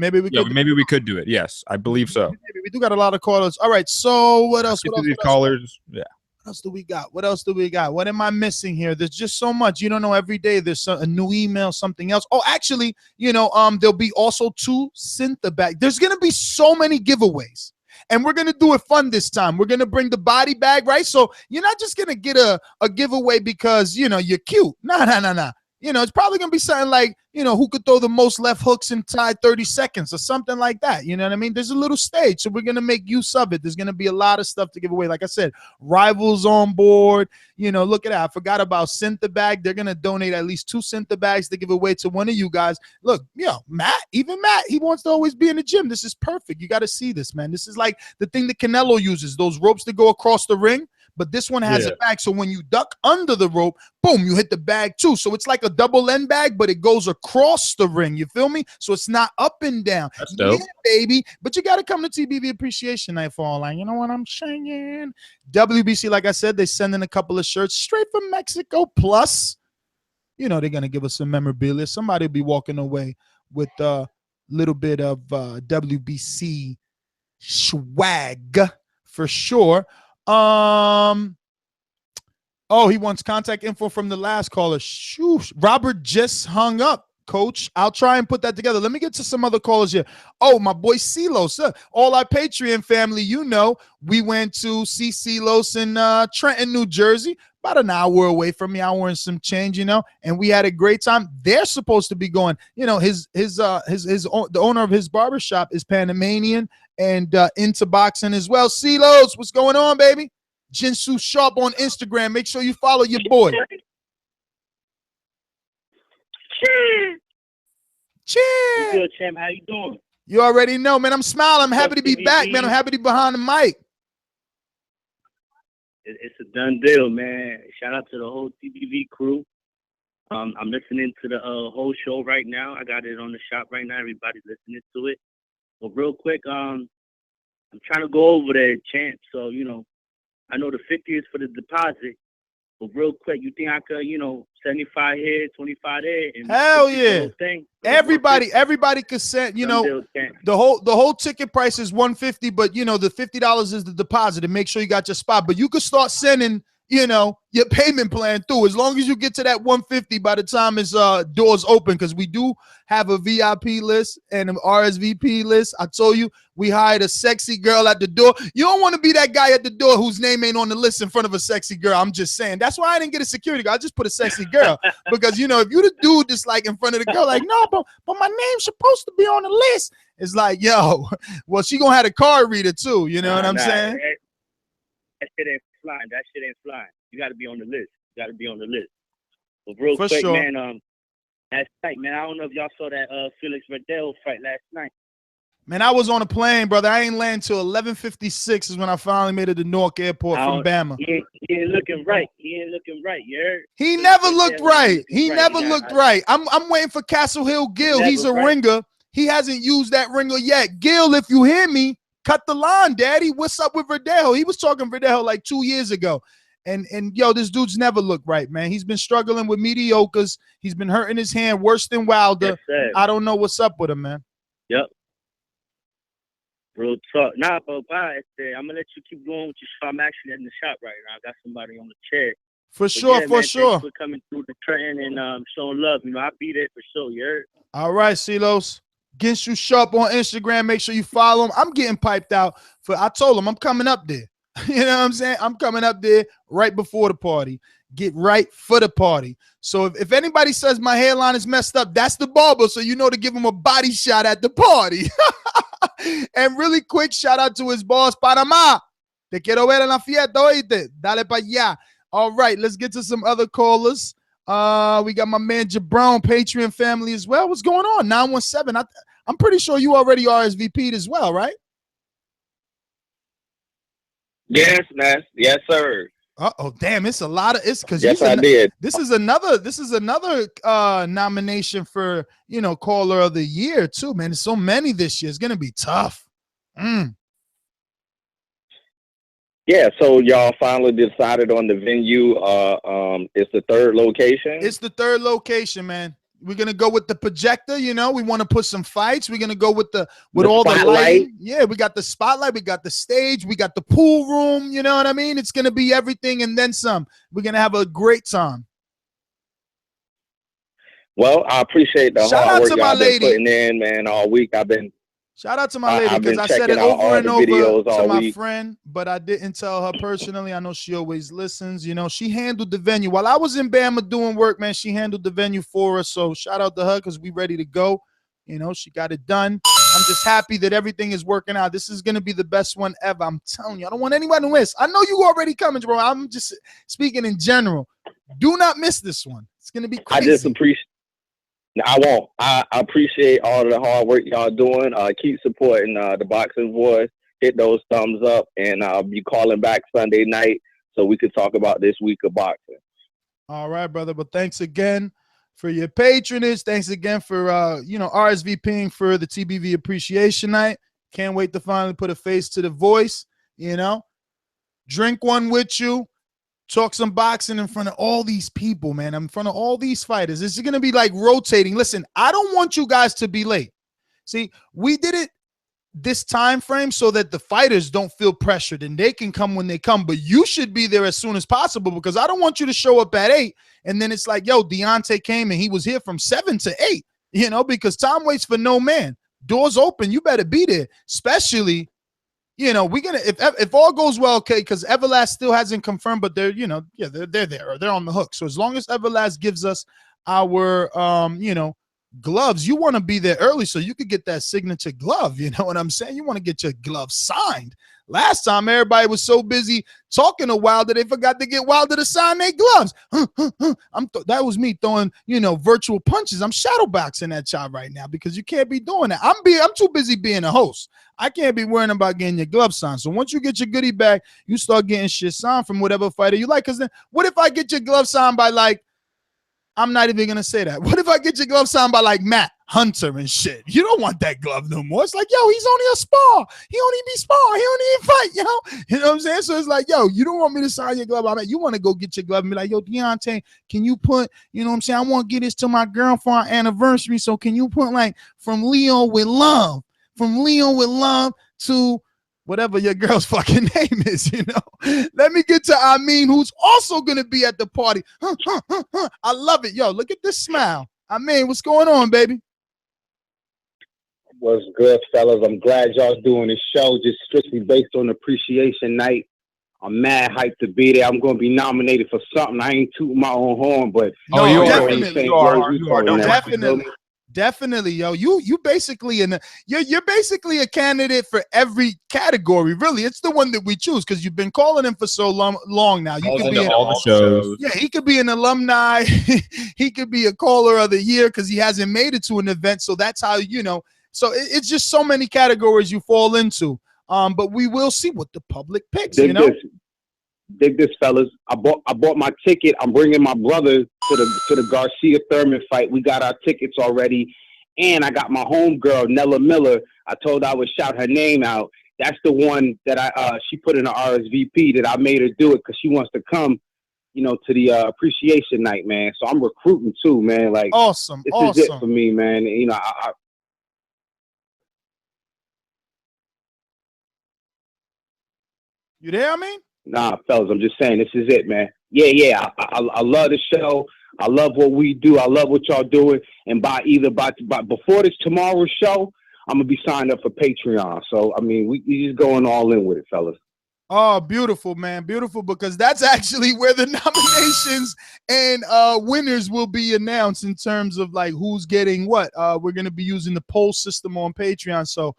Maybe we could do it. Yes, I believe so. Maybe we do got a lot of callers. All right. So what else? Callers. Yeah. What else do we got? What am I missing here? There's just so much. You don't know, every day there's a new email, something else. Oh, actually, there'll be also 2 Syntha bags. There's gonna be so many giveaways. And we're going to do it fun this time. We're going to bring the body bag, right? So you're not just going to get a giveaway because, you're cute. Nah. It's probably going to be something like, who could throw the most left hooks in 30 seconds or something like that. You know what I mean? There's a little stage, so we're going to make use of it. There's going to be a lot of stuff to give away. Like I said, Rivals on board. Look at that. I forgot about Syntha bag. They're going to donate at least 2 Syntha bags to give away to one of you guys. Look, Matt, he wants to always be in the gym. This is perfect. You got to see this, man. This is like the thing that Canelo uses, those ropes that go across the ring. but this one has a bag. So when you duck under the rope, boom, you hit the bag too. So it's like a double end bag, but it goes across the ring. You feel me? So it's not up and down. That's dope. Yeah, baby. But you got to come to TBV Appreciation Night for all that. You know what I'm saying? WBC, like I said, they send in a couple of shirts straight from Mexico. Plus, you know, they're going to give us some memorabilia. Somebody will be walking away with a little bit of WBC swag for sure. Oh, he wants contact info from the last caller. Shoosh. Robert just hung up, coach. I'll try and put that together. Let me get to some other callers here. Oh, my boy Silos. All our Patreon family, you know, we went to see Silos in Trenton, New Jersey. About an hour away from me, hour and some change, you know, and we had a great time. They're supposed to be going, you know, the owner of his barbershop is Panamanian and into boxing as well. Silos, what's going on, baby? Jinsu Sharp on Instagram. Make sure you follow your boy. Cheers. Good, champ. How you doing? You already know, man. I'm smiling. I'm happy to be back, man. I'm happy to be behind the mic. It's a done deal, man. Shout out to the whole TBV crew. I'm listening to the whole show right now. I got it on the shop right now. Everybody's listening to it. But real quick, I'm trying to go over there, champ. So, you know, I know the 50 is for the deposit. But real quick, you think I could, you know, 75 here, 25 there? And hell yeah. Thing? Everybody could send, you know, the whole ticket price is $150, but you know, the $50 is the deposit to make sure you got your spot. But you could start sending, you know, your payment plan through as long as you get to that $150 by the time his doors open, because we do have a VIP list and an RSVP list. I told you we hired a sexy girl at the door. You don't want to be that guy at the door whose name ain't on the list in front of a sexy girl. I'm just saying. That's why I didn't get a security guard. I just put a sexy girl because, you know, if you the dude that's like in front of the girl, like, no, but my name's supposed to be on the list. It's like, yo, well, she gonna have a card reader too. You know what I'm saying? That shit ain't flying. That shit ain't flying. You got to be on the list. You got to be on the list. But real For quick, sure. man, last night, man, I don't know if y'all saw that Felix Verdell fight last night. Man, I was on a plane, brother. I ain't land till 11:56 is when I finally made it to Newark Airport from Bama. He ain't looking right. He ain't looking right. You heard? He never looked right. He never looked right. I'm waiting for Castle Hill Gil. He's a ringer. He hasn't used that ringer yet. Gil, if you hear me, cut the line, daddy. What's up with Verdell? He was talking Verdell like 2 years ago. And yo, this dude's never looked right, man. He's been struggling with mediocres. He's been hurting his hand worse than Wilder. Yes, I don't know what's up with him, man. Yep. Real talk. Nah, but bye. I'm gonna let you keep going with your shop. I'm actually in the shop right now. I got somebody on the chair. For sure, for sure. Thanks for coming through the train and showing love. You know, I'll be there for sure. You heard? All right, Silos. Ginsu Sharp on Instagram. Make sure you follow him. I'm getting piped out I told him I'm coming up there. You know what I'm saying? I'm coming up there right before the party. Get right for the party. So if anybody says my hairline is messed up, that's the barber. So you know to give him a body shot at the party. And really quick shout out to his boss, Panama. Te quiero ver en la fiesta, oíste. Dale pa' allá. All right, let's get to some other callers. We got my man Jabron, Patreon family as well. What's going on? 917. I'm pretty sure you already RSVP'd as well, right? Yes, man. Yes, sir. Oh, damn! It's a lot of because yes, I did. This is another nomination for caller of the year too, man. There's so many this year. It's gonna be tough. Yeah, so y'all finally decided on the venue. It's the third location. It's the third location, man. We're gonna go with the projector. We want to put some fights. We're gonna go with all the lighting. Yeah, we got the spotlight. We got the stage. We got the pool room. You know what I mean? It's gonna be everything and then some. We're gonna have a great time. Well, I appreciate the hard work y'all been putting in, man. All week Shout out to my lady because I said it over and over to my friend, but I didn't tell her personally. I know she always listens. She handled the venue. While I was in Bama doing work, man, she handled the venue for us. So shout out to her because we ready to go. She got it done. I'm just happy that everything is working out. This is going to be the best one ever. I'm telling you, I don't want anyone to miss. I know you already coming, bro. I'm just speaking in general. Do not miss this one. It's going to be crazy. I just appreciate. I won't. I appreciate all the hard work y'all doing. Keep supporting the Boxing Voice. Hit those thumbs up, and I'll be calling back Sunday night so we could talk about this week of boxing. All right, brother. But thanks again for your patronage. Thanks again for RSVPing for the TBV Appreciation Night. Can't wait to finally put a face to the voice. Drink one with you. Talk some boxing in front of all these people, man. I'm in front of all these fighters. This is going to be like rotating. Listen, I don't want you guys to be late. See, we did it this time frame so that the fighters don't feel pressured and they can come when they come, but you should be there as soon as possible, because I don't want you to show up at 8 and then it's like, yo, Deontay came and he was here from 7 to 8, because time waits for no man. Doors open, you better be there, especially we're gonna if all goes well, okay, because Everlast still hasn't confirmed, but they're they're there, or they're on the hook. So as long as Everlast gives us our gloves, you want to be there early so you could get that signature glove. You know what I'm saying? You want to get your glove signed. Last time everybody was so busy talking to Wilder they forgot to get Wilder to sign their gloves. That was me throwing virtual punches. I'm shadow boxing that child right now because you can't be doing that. I'm too busy being a host. I can't be worrying about getting your glove signed. So once you get your goodie bag, you start getting shit signed from whatever fighter you like. Because then what if I get your glove signed by I'm not even going to say that. What if I get your glove signed by Matt Hunter and shit? You don't want that glove no more. It's like, yo, he's only a spar. He only be spar. He only even fight, You know what I'm saying? So it's like, yo, you don't want me to sign your glove. You want to go get your glove and be like, yo, Deontay, can you put, you know what I'm saying? I want to get this to my girl for our anniversary. So can you put from Leo with love to whatever your girl's fucking name is, Let me get to Amin, who's also going to be at the party. I love it. Yo, look at this smile. Amin, what's going on, baby? What's good, fellas? I'm glad y'all doing this show just strictly based on Appreciation Night. I'm mad hyped to be there. I'm going to be nominated for something. I ain't tooting my own horn, but you are. Definitely, yo. You basically you're basically a candidate for every category. Really, it's the one that we choose because you've been calling him for so long now. You could be in all the shows. Yeah, he could be an alumni. He could be a caller of the year because he hasn't made it to an event. So that's how So it's just so many categories you fall into. But we will see what the public picks. Dig this, fellas. I bought my ticket. I'm bringing my brother to the Garcia Thurman fight. We got our tickets already, and I got my homegirl Nella Miller. I told her I would shout her name out. That's the one that she put in the RSVP that I made her do it because she wants to come, to the Appreciation Night, man. So I'm recruiting too, man. Awesome. This is it for me, man. You there, I mean? Nah, fellas, I'm just saying this is it, man. Yeah. I love the show. I love what we do. I love what y'all doing. And by before this tomorrow's show, I'm gonna be signed up for Patreon. So we just going all in with it, fellas. Oh, beautiful, man. Beautiful, because that's actually where the nominations and winners will be announced in terms of who's getting what. We're gonna be using the poll system on Patreon. So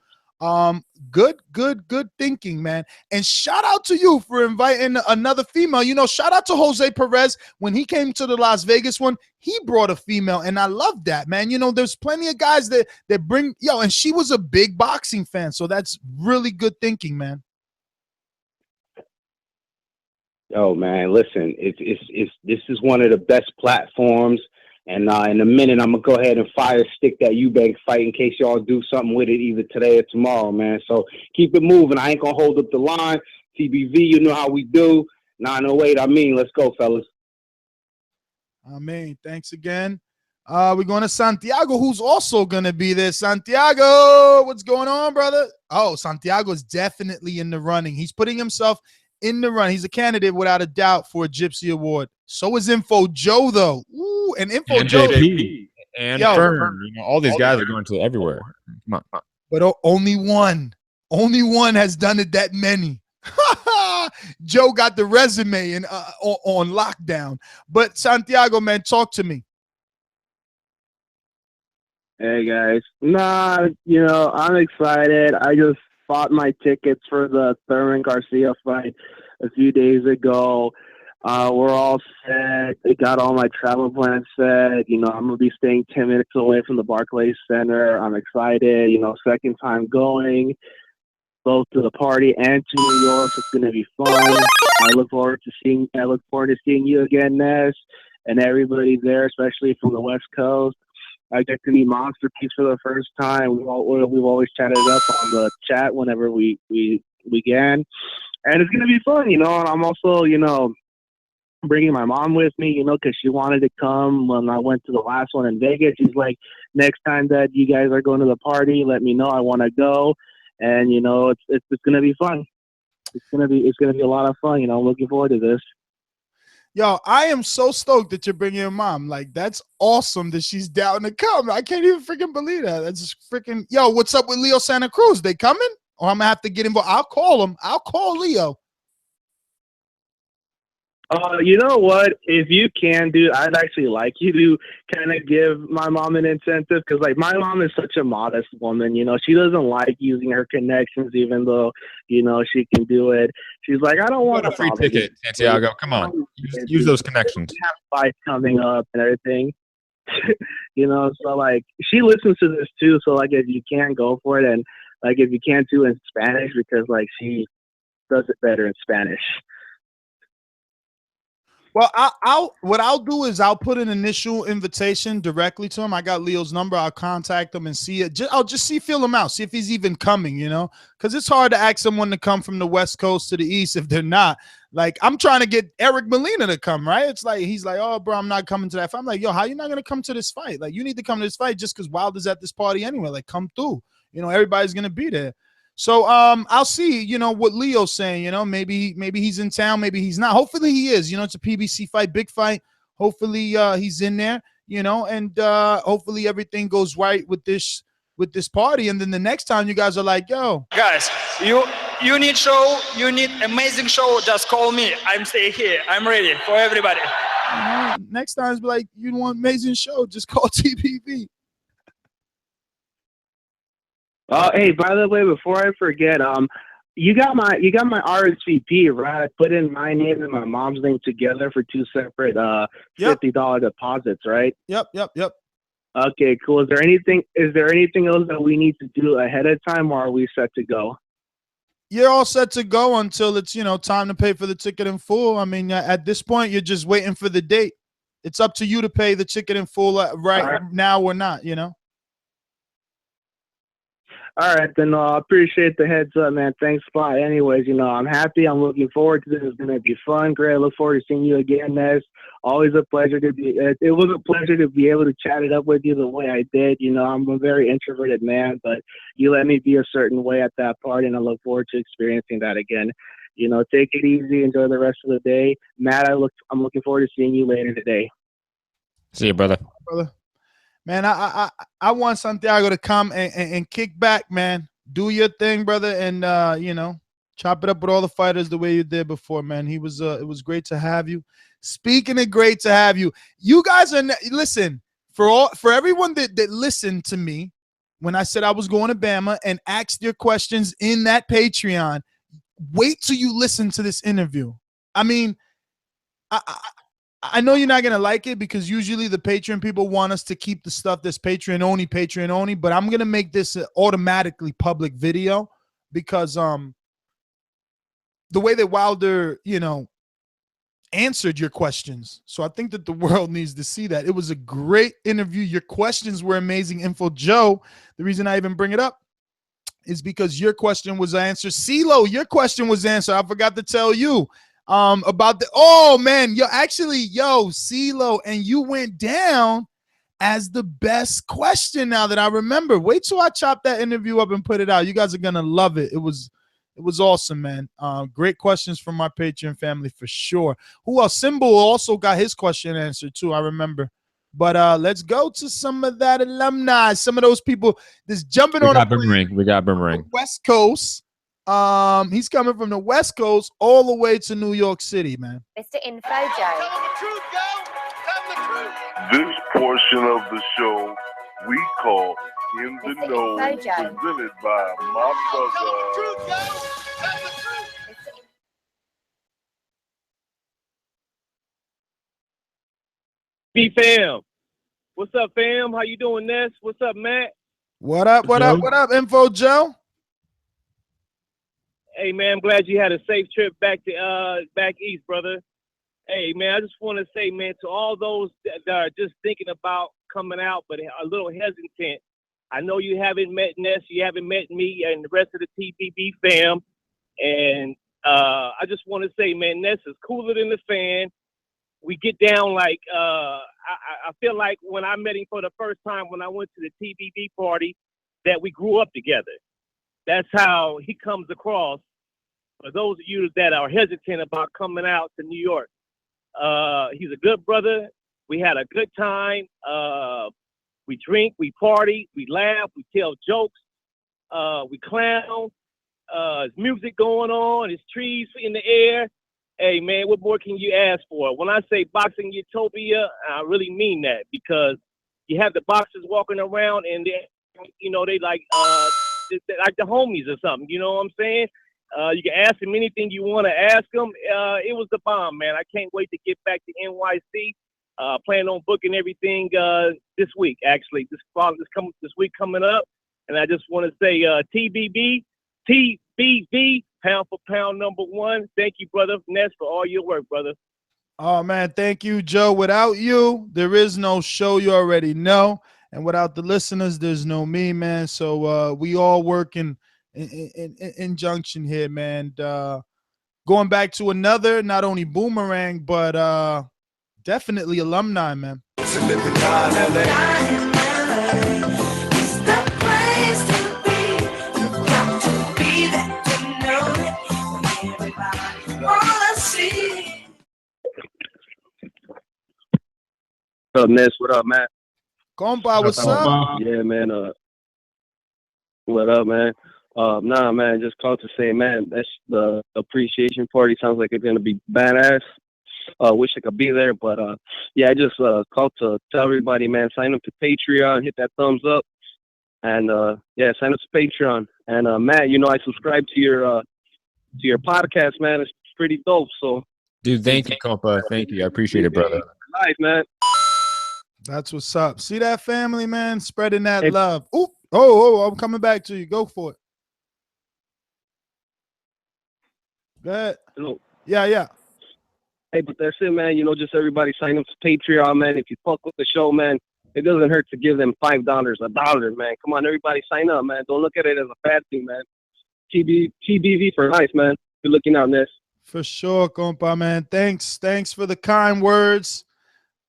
good thinking, man. And shout out to you for inviting another female. Shout out to Jose Perez. When he came to the Las Vegas one, he brought a female, and I love that, man. There's plenty of guys that bring, and she was a big boxing fan, so that's really good thinking, man. Yo, man, listen, this is one of the best platforms. And in a minute, I'm going to go ahead and fire stick that Eubank fight in case y'all do something with it either today or tomorrow, man. So keep it moving. I ain't going to hold up the line. TBV, you know how we do. 908, let's go, fellas. Thanks again. We're going to Santiago, who's also going to be there. Santiago, what's going on, brother? Oh, Santiago's definitely in the running. He's putting himself in the run. He's a candidate without a doubt for a Gypsy Award. So is Info Joe, though. Ooh, and Info Joe. JP and Fern. All these guys are going to everywhere. Come on. But only one has done it that many. Joe got the resume and on lockdown. But Santiago, man, talk to me. Hey, guys. I'm excited. I just bought my tickets for the Thurman Garcia fight a few days ago. We're all set. I got all my travel plans set. I'm going to be staying 10 minutes away from the Barclays Center. I'm excited, second time going. both to the party and to New York. It's going to be fun. I look forward to seeing you again, Ness, and everybody there, especially from the West Coast. I get to meet Monsterpiece for the first time. We've always chatted up on the chat whenever we can, and it's going to be fun, And I'm also, bringing my mom with me, because she wanted to come when I went to the last one in Vegas. She's like, next time that you guys are going to the party, let me know. I want to go, and it's going to be fun. It's going to be a lot of fun. I'm looking forward to this. Yo, I am so stoked that you're bringing your mom. Like, that's awesome that she's down to come. I can't even freaking believe that. That's just freaking. Yo, what's up with Leo Santa Cruz? They coming? Or I'm gonna have to get involved. I'll call him. I'll call Leo. You know what? If you can, dude, I'd actually like you to kind of give my mom an incentive, because, like, my mom is such a modest woman. She doesn't like using her connections, even though, she can do it. She's like, I don't want a free ticket, Santiago. Come on, use those connections. We have fights coming up and everything. So, like, she listens to this too. So, like, if you can, go for it, and like, if you can't do it in Spanish, because, like, she does it better in Spanish. Well, what I'll do is I'll put an initial invitation directly to him. I got Leo's number. I'll contact him and see it. I'll just feel him out, see if he's even coming, because it's hard to ask someone to come from the West Coast to the East if they're not. Like, I'm trying to get Eric Molina to come, right? It's like, he's like, oh, bro, I'm not coming to that fight. I'm like, yo, how you not going to come to this fight? Like, you need to come to this fight just because Wilder's at this party anyway. Like, come through. Everybody's going to be there. So I'll see, what Leo's saying, maybe he's in town, maybe he's not. Hopefully he is, it's a PBC fight, big fight. Hopefully he's in there, and hopefully everything goes right with this party. And then the next time you guys are like, yo, guys, you need show, you need amazing show, just call me. I'm stay here. I'm ready for everybody. Next time it's like, you want amazing show, just call TBV. Hey, by the way, before I forget, you got my RSVP, right? I put in my name and my mom's name together for two separate $50 deposits, right? Yep. Okay, cool. Is there anything else that we need to do ahead of time, or are we set to go? You're all set to go until it's, time to pay for the ticket in full. I mean, at this point, you're just waiting for the date. It's up to you to pay the ticket in full right now or not, All right, then I appreciate the heads up, man. Thanks a lot. Anyways, I'm happy. I'm looking forward to this. It's going to be fun. Great. I look forward to seeing you again, Ness. Always a pleasure to be. It was a pleasure to be able to chat it up with you the way I did. I'm a very introverted man, but you let me be a certain way at that party, and I look forward to experiencing that again. Take it easy. Enjoy the rest of the day, Matt. I'm looking forward to seeing you later today. See you, brother. Man, I want Santiago to come and kick back, man. Do your thing, brother, and chop it up with all the fighters the way you did before, man. It was great to have you. Speaking of great to have you, you guys are listen for everyone that listened to me when I said I was going to Bama and asked your questions in that Patreon. Wait till you listen to this interview. I mean, I know you're not going to like it because usually the Patreon people want us to keep the stuff that's Patreon only, but I'm going to make this an automatically public video because the way that Wilder, answered your questions. So I think that the world needs to see that. It was a great interview. Your questions were amazing. Info Joe, the reason I even bring it up is because your question was answered. CeeLo, your question was answered. I forgot to tell you. About CeeLo, and you went down as the best question now that I remember. Wait till I chop that interview up and put it out. You guys are gonna love it. It was awesome, man. Great questions from my Patreon family for sure. Who else? Symbol also got his question answered too, I remember. But let's go to some of that alumni, some of those people that's jumping on We got Boomerang. West Coast. He's coming from the West Coast all the way to New York City, man. Mr. Info Joe. This portion of the show we call In the Know, presented by my brother. B-Fam. What's up, fam? How you doing, Ness? What's up, Matt? What up, Info Joe? Hey, man, I'm glad you had a safe trip back to back east, brother. Hey, man, I just want to say, man, to all those that are just thinking about coming out but a little hesitant, I know you haven't met Ness, you haven't met me and the rest of the TBV fam, and I just want to say, man, Ness is cooler than the fan. We get down like I feel like when I met him for the first time when I went to the TBV party that we grew up together. That's how he comes across. For those of you that are hesitant about coming out to New York, he's a good brother. We had a good time. We drink, we party, we laugh, we tell jokes, we clown. There's music going on, there's trees in the air. Hey, man, what more can you ask for? When I say boxing utopia, I really mean that because you have the boxers walking around and they like they're like the homies or something. You know what I'm saying? You can ask them anything you want to ask them. It was the bomb, man. I can't wait to get back to NYC. Plan on booking everything this week, actually. This week coming up. And I just want to say TBV, pound for pound #1. Thank you, brother Ness, for all your work, brother. Oh, man, thank you, Joe. Without you, there is no show, you already know. And without the listeners, there's no me, man. So we all work in junction here, man. Going back to another, not only boomerang, but definitely alumni, man. What's up, Ness? What up, Matt? Compa, what's up? Yeah, man. What up, man? Nah, man. Just called to say, man, that's the appreciation party. Sounds like it's gonna be badass. Wish I could be there, but yeah, I just called to tell everybody, man, sign up to Patreon, hit that thumbs up, and yeah, sign up to Patreon. And Matt, you know, I subscribe to your podcast, man. It's pretty dope. So, Dude, thank you, compa. Thank you. I appreciate it, brother. Nice, man. That's what's up. See that family, man? Spreading that love. Ooh, oh, I'm coming back to you. Go for it. Go ahead. Hello. Yeah. Hey, but that's it, man. You know, just everybody sign up to Patreon, man. If you fuck with the show, man, it doesn't hurt to give them $5, $1, man. Come on, everybody sign up, man. Don't look at it as a bad thing, man. TBV for life, man. Good looking out, Ness. For sure, compa, man. Thanks for the kind words.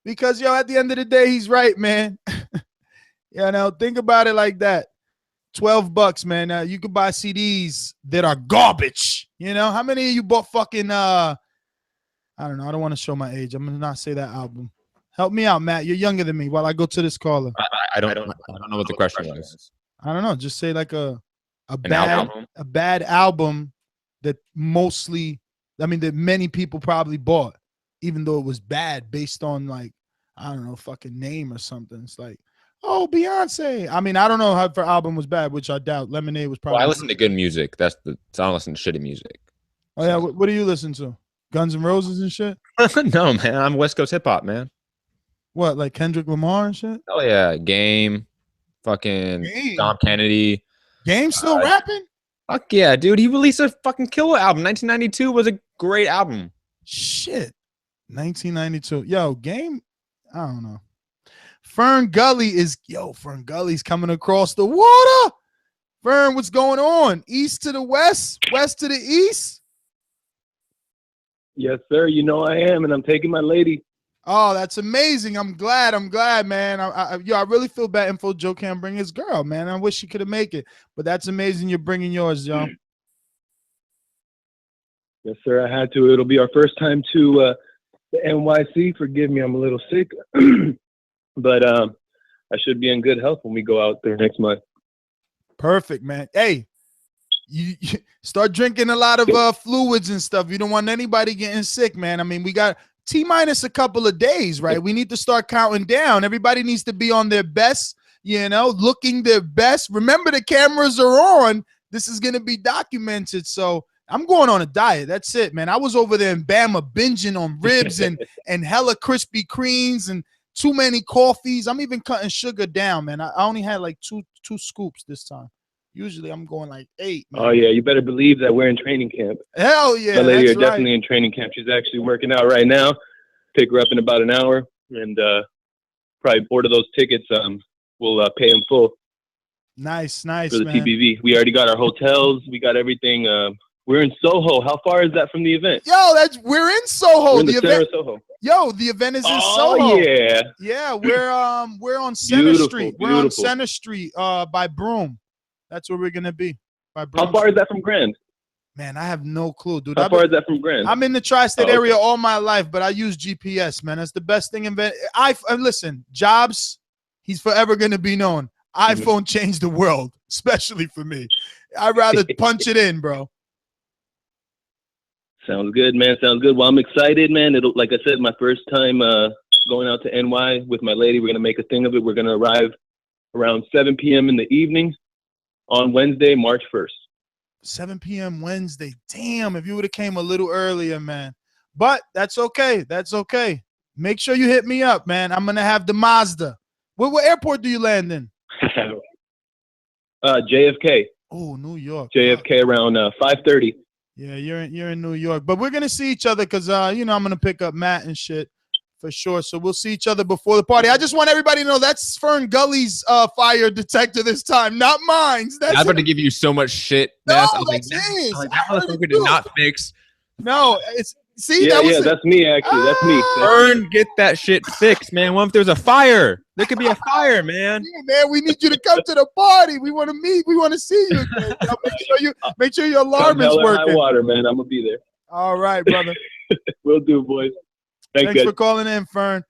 Because, yo, at the end of the day, he's right, man. You know, think about it like that. $12, man. You could buy CDs that are garbage. You know, how many of you bought fucking, I don't know. I don't want to show my age. I'm going to not say that album. Help me out, Matt. You're younger than me while I go to this caller. I don't know what the question was. I don't know. Just say like a bad album that that many people probably bought, even though it was bad based on like, I don't know, fucking name or something. It's like, oh, Beyonce. I mean, I don't know how her album was bad, which I doubt. Lemonade was probably. Well, I listen to good music. So I don't listen to shitty music. Oh yeah, what do you listen to? Guns N' Roses and shit? No, man. I'm West Coast hip hop, man. What, like Kendrick Lamar and shit? Oh yeah, Game, fucking Dom Kennedy. Game still rapping? Fuck yeah, dude. He released a fucking killer album. 1992 was a great album. Shit. 1992. Yo, Game, I don't know. Fern Gully's coming across the water. Fern, what's going on? East to the west, west to the east? Yes, sir. You know I am, and I'm taking my lady. Oh, that's amazing. I'm glad, man. I really feel bad. Info Joe can't bring his girl, man. I wish he could have made it, but that's amazing. You're bringing yours, Joe. Yes, sir. I had to. It'll be our first time to the NYC. Forgive me, I'm a little sick, but I should be in good health when we go out there next month. Perfect, man. Hey, you start drinking a lot of fluids and stuff. You don't want anybody getting sick, man. I mean, we got T-minus a couple of days, right? We need to start counting down. Everybody needs to be on their best, you know, looking their best. Remember, the cameras are on. This is going to be documented. So I'm going on a diet. That's it, man. I was over there in Bama binging on ribs and hella Krispy Kremes and too many coffees. I'm even cutting sugar down, man. I only had like two scoops this time. Usually I'm going like 8. Man. Oh yeah, you better believe that we're in training camp. Hell yeah, my lady that's are definitely in training camp. She's actually working out right now. Pick her up in about an hour, and probably order those tickets. We'll pay in full. Nice, for the man. TBV. We already got our hotels. We got everything. We're in Soho. How far is that from the event? Yo, we're in Soho. We're in the center event, of Soho. Yo, the event is in Soho. Oh yeah. Yeah, we're on Center Beautiful, Street. beautiful. We're on Center Street by Broome. That's where we're gonna be. By Broome. How far is that from Grand? Man, I have no clue, dude. How far is that from Grand? I'm in the tri-state okay. area all my life, but I use GPS, man. That's the best thing invented. Listen, Jobs, he's forever gonna be known. iPhone changed the world, especially for me. I'd rather punch it in, bro. Sounds good, man. Sounds good. Well, I'm excited, man. It'll, like I said, my first time going out to NY with my lady. We're gonna make a thing of it. We're gonna arrive around 7 p.m. in the evening on Wednesday, March 1st. 7 p.m. Wednesday. Damn, if you would have came a little earlier, man. But that's okay. That's okay. Make sure you hit me up, man. I'm gonna have the Mazda. What airport do you land in? JFK. Oh, New York. JFK around 5:30. Yeah, you're in New York, but we're gonna see each other because I'm gonna pick up Matt and shit for sure. So we'll see each other before the party. I just want everybody to know that's Fern Gully's fire detector this time, not mine. I was about to give you so much shit. No, Ness. I was that's his. like, that motherfucker did not fix. No, it's see. Yeah, that was that's me actually. That's me. Fern, get that shit fixed, man. What if there's a fire? There could be a fire, man. Yeah, man, we need you to come to the party. We want to meet. We want to see you again. Make sure your alarm is Hell or high working. water, man. I'm gonna be there. All right, brother. Will do, boys. Thanks for calling in, Fern.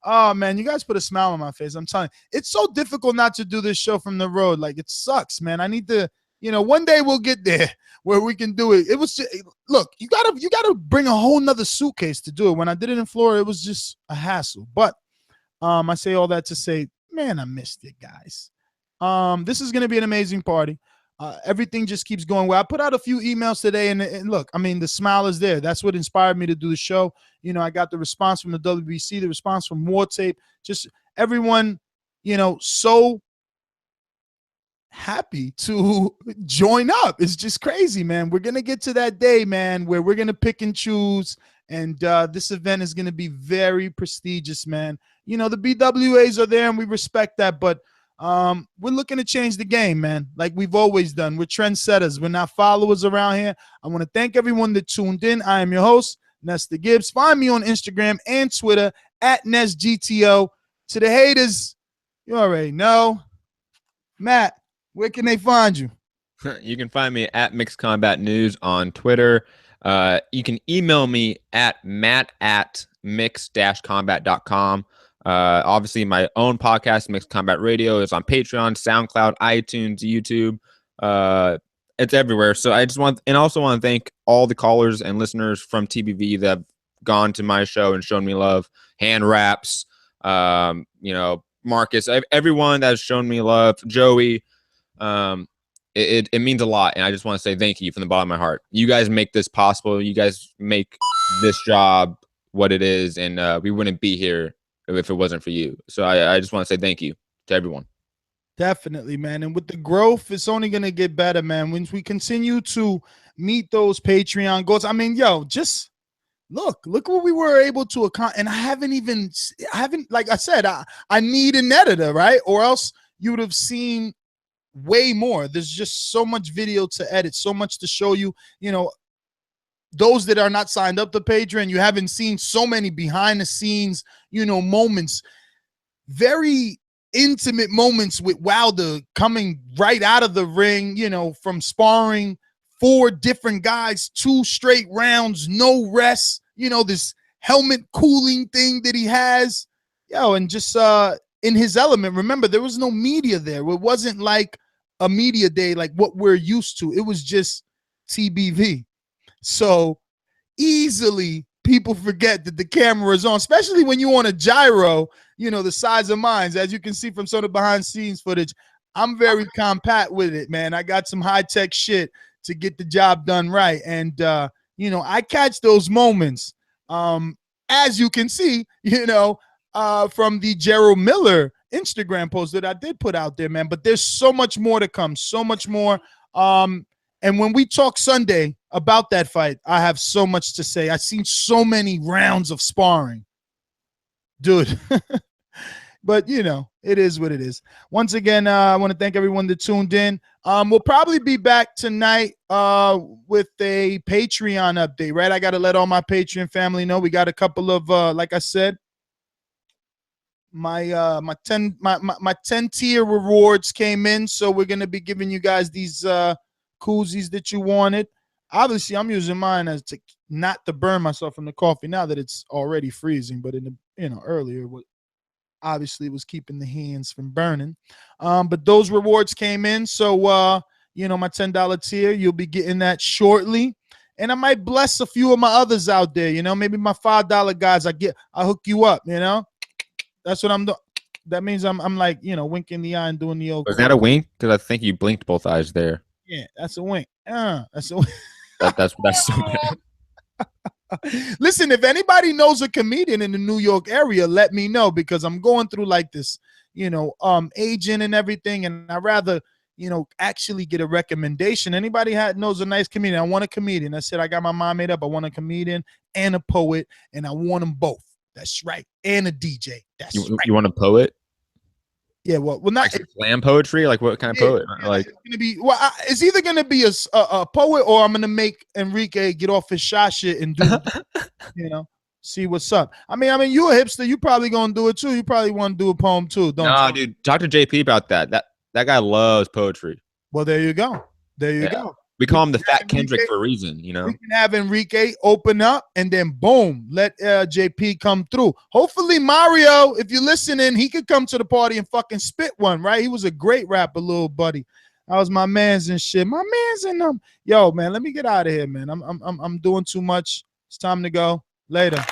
Oh man, you guys put a smile on my face. I'm telling you, it's so difficult not to do this show from the road. Like it sucks, man. I need to, one day we'll get there where we can do it. It was just, look, you gotta bring a whole nother suitcase to do it. When I did it in Florida, it was just a hassle. But I say all that to say, man, I missed it, guys. This is gonna be an amazing party. Everything just keeps going well. I put out a few emails today, and look, I mean, the smile is there. That's what inspired me to do the show. I got the response from the WBC, the response from War Tape, just everyone, so happy to join up. It's just crazy, man. We're going to get to that day, man, where we're going to pick and choose, and this event is going to be very prestigious, man. The BWAs are there, and we respect that, but we're looking to change the game, man, like we've always done. We're trendsetters. We're not followers around here. I want to thank everyone that tuned in. I am your host, Nestor Gibbs. Find me on Instagram and Twitter at NestGTO. To the haters, you already know. Matt, where can they find you? You can find me at Mixed Combat News on Twitter. You can email me at matt@mixed-combat.com. Obviously, my own podcast, Mixed Combat Radio, is on Patreon, SoundCloud, iTunes, YouTube. It's everywhere. So I just want to thank all the callers and listeners from TBV that have gone to my show and shown me love. Hand wraps, Marcus, everyone that has shown me love, Joey. It means a lot, and I just want to say thank you from the bottom of my heart. You guys make this possible. You guys make this job what it is, and we wouldn't be here if it wasn't for you. So I just want to say thank you to everyone. Definitely, man. And with the growth, it's only going to get better, man. Once we continue to meet those Patreon goals, I mean, just look what we were able to accomplish. And I haven't, like I said, I need an editor, right? Or else you would have seen way more. There's just so much video to edit, so much to show you, those that are not signed up to Patreon, you haven't seen so many behind the scenes, moments, very intimate moments with Wilder coming right out of the ring, from sparring 4 different guys, 2 straight rounds, no rest, this helmet cooling thing that he has, and just in his element. Remember, there was no media there. It wasn't like a media day like what we're used to. It was just TBV. So easily people forget that the camera is on, especially when you on a gyro, the size of mine. As you can see from some of the behind scenes footage, I'm very compact with it, man. I got some high-tech shit to get the job done right. And, I catch those moments, as you can see, from the Gerald Miller Instagram post that I did put out there, man. But there's so much more to come, so much more. And when we talk Sunday about that fight, I have so much to say. I've seen so many rounds of sparring, dude. But, you know, it is what it is. Once again, I want to thank everyone that tuned in. We'll probably be back tonight with a Patreon update, right? I got to let all my Patreon family know. We got a couple of, like I said, my 10 tier rewards came in. So we're going to be giving you guys these koozies that you wanted. Obviously, I'm using mine as to not to burn myself from the coffee now that it's already freezing. But in the, you know, earlier, obviously it was keeping the hands from burning. But those rewards came in. So, you know, my $10 tier, you'll be getting that shortly. And I might bless a few of my others out there. You know, maybe my $5 guys, I hook you up, you know. That's what I'm doing. That means I'm like, you know, winking the eye and doing the old. Was that a wink? Because I think you blinked both eyes there. Yeah, that's a wink. That's a wink. That's so bad. Listen, if anybody knows a comedian in the New York area, let me know, because I'm going through like this, you know, agent and everything, and I'd rather, you know, actually get a recommendation. Anybody knows a nice comedian? I want a comedian. I said I got my mind made up. I want a comedian and a poet, and I want them both. That's right. And a DJ. That's right. You want a poet? Yeah, well, not like slam poetry. Like what kind of poet? Like it's gonna be. Well, it's either gonna be a poet, or I'm gonna make Enrique get off his shot shit and do, you know, see what's up. I mean, you a hipster. You probably gonna do it too. You probably want to do a poem too, don't you? Nah, dude. Talk to JP about that. That guy loves poetry. Well, there you go. There you go. We call him the Fat Kendrick for a reason, you know. We can have Enrique open up, and then boom, let JP come through. Hopefully, Mario, if you're listening, he could come to the party and fucking spit one, right? He was a great rapper, little buddy. That was my man's and shit. My man's and them. Yo, man, let me get out of here, man. I'm doing too much. It's time to go. Later.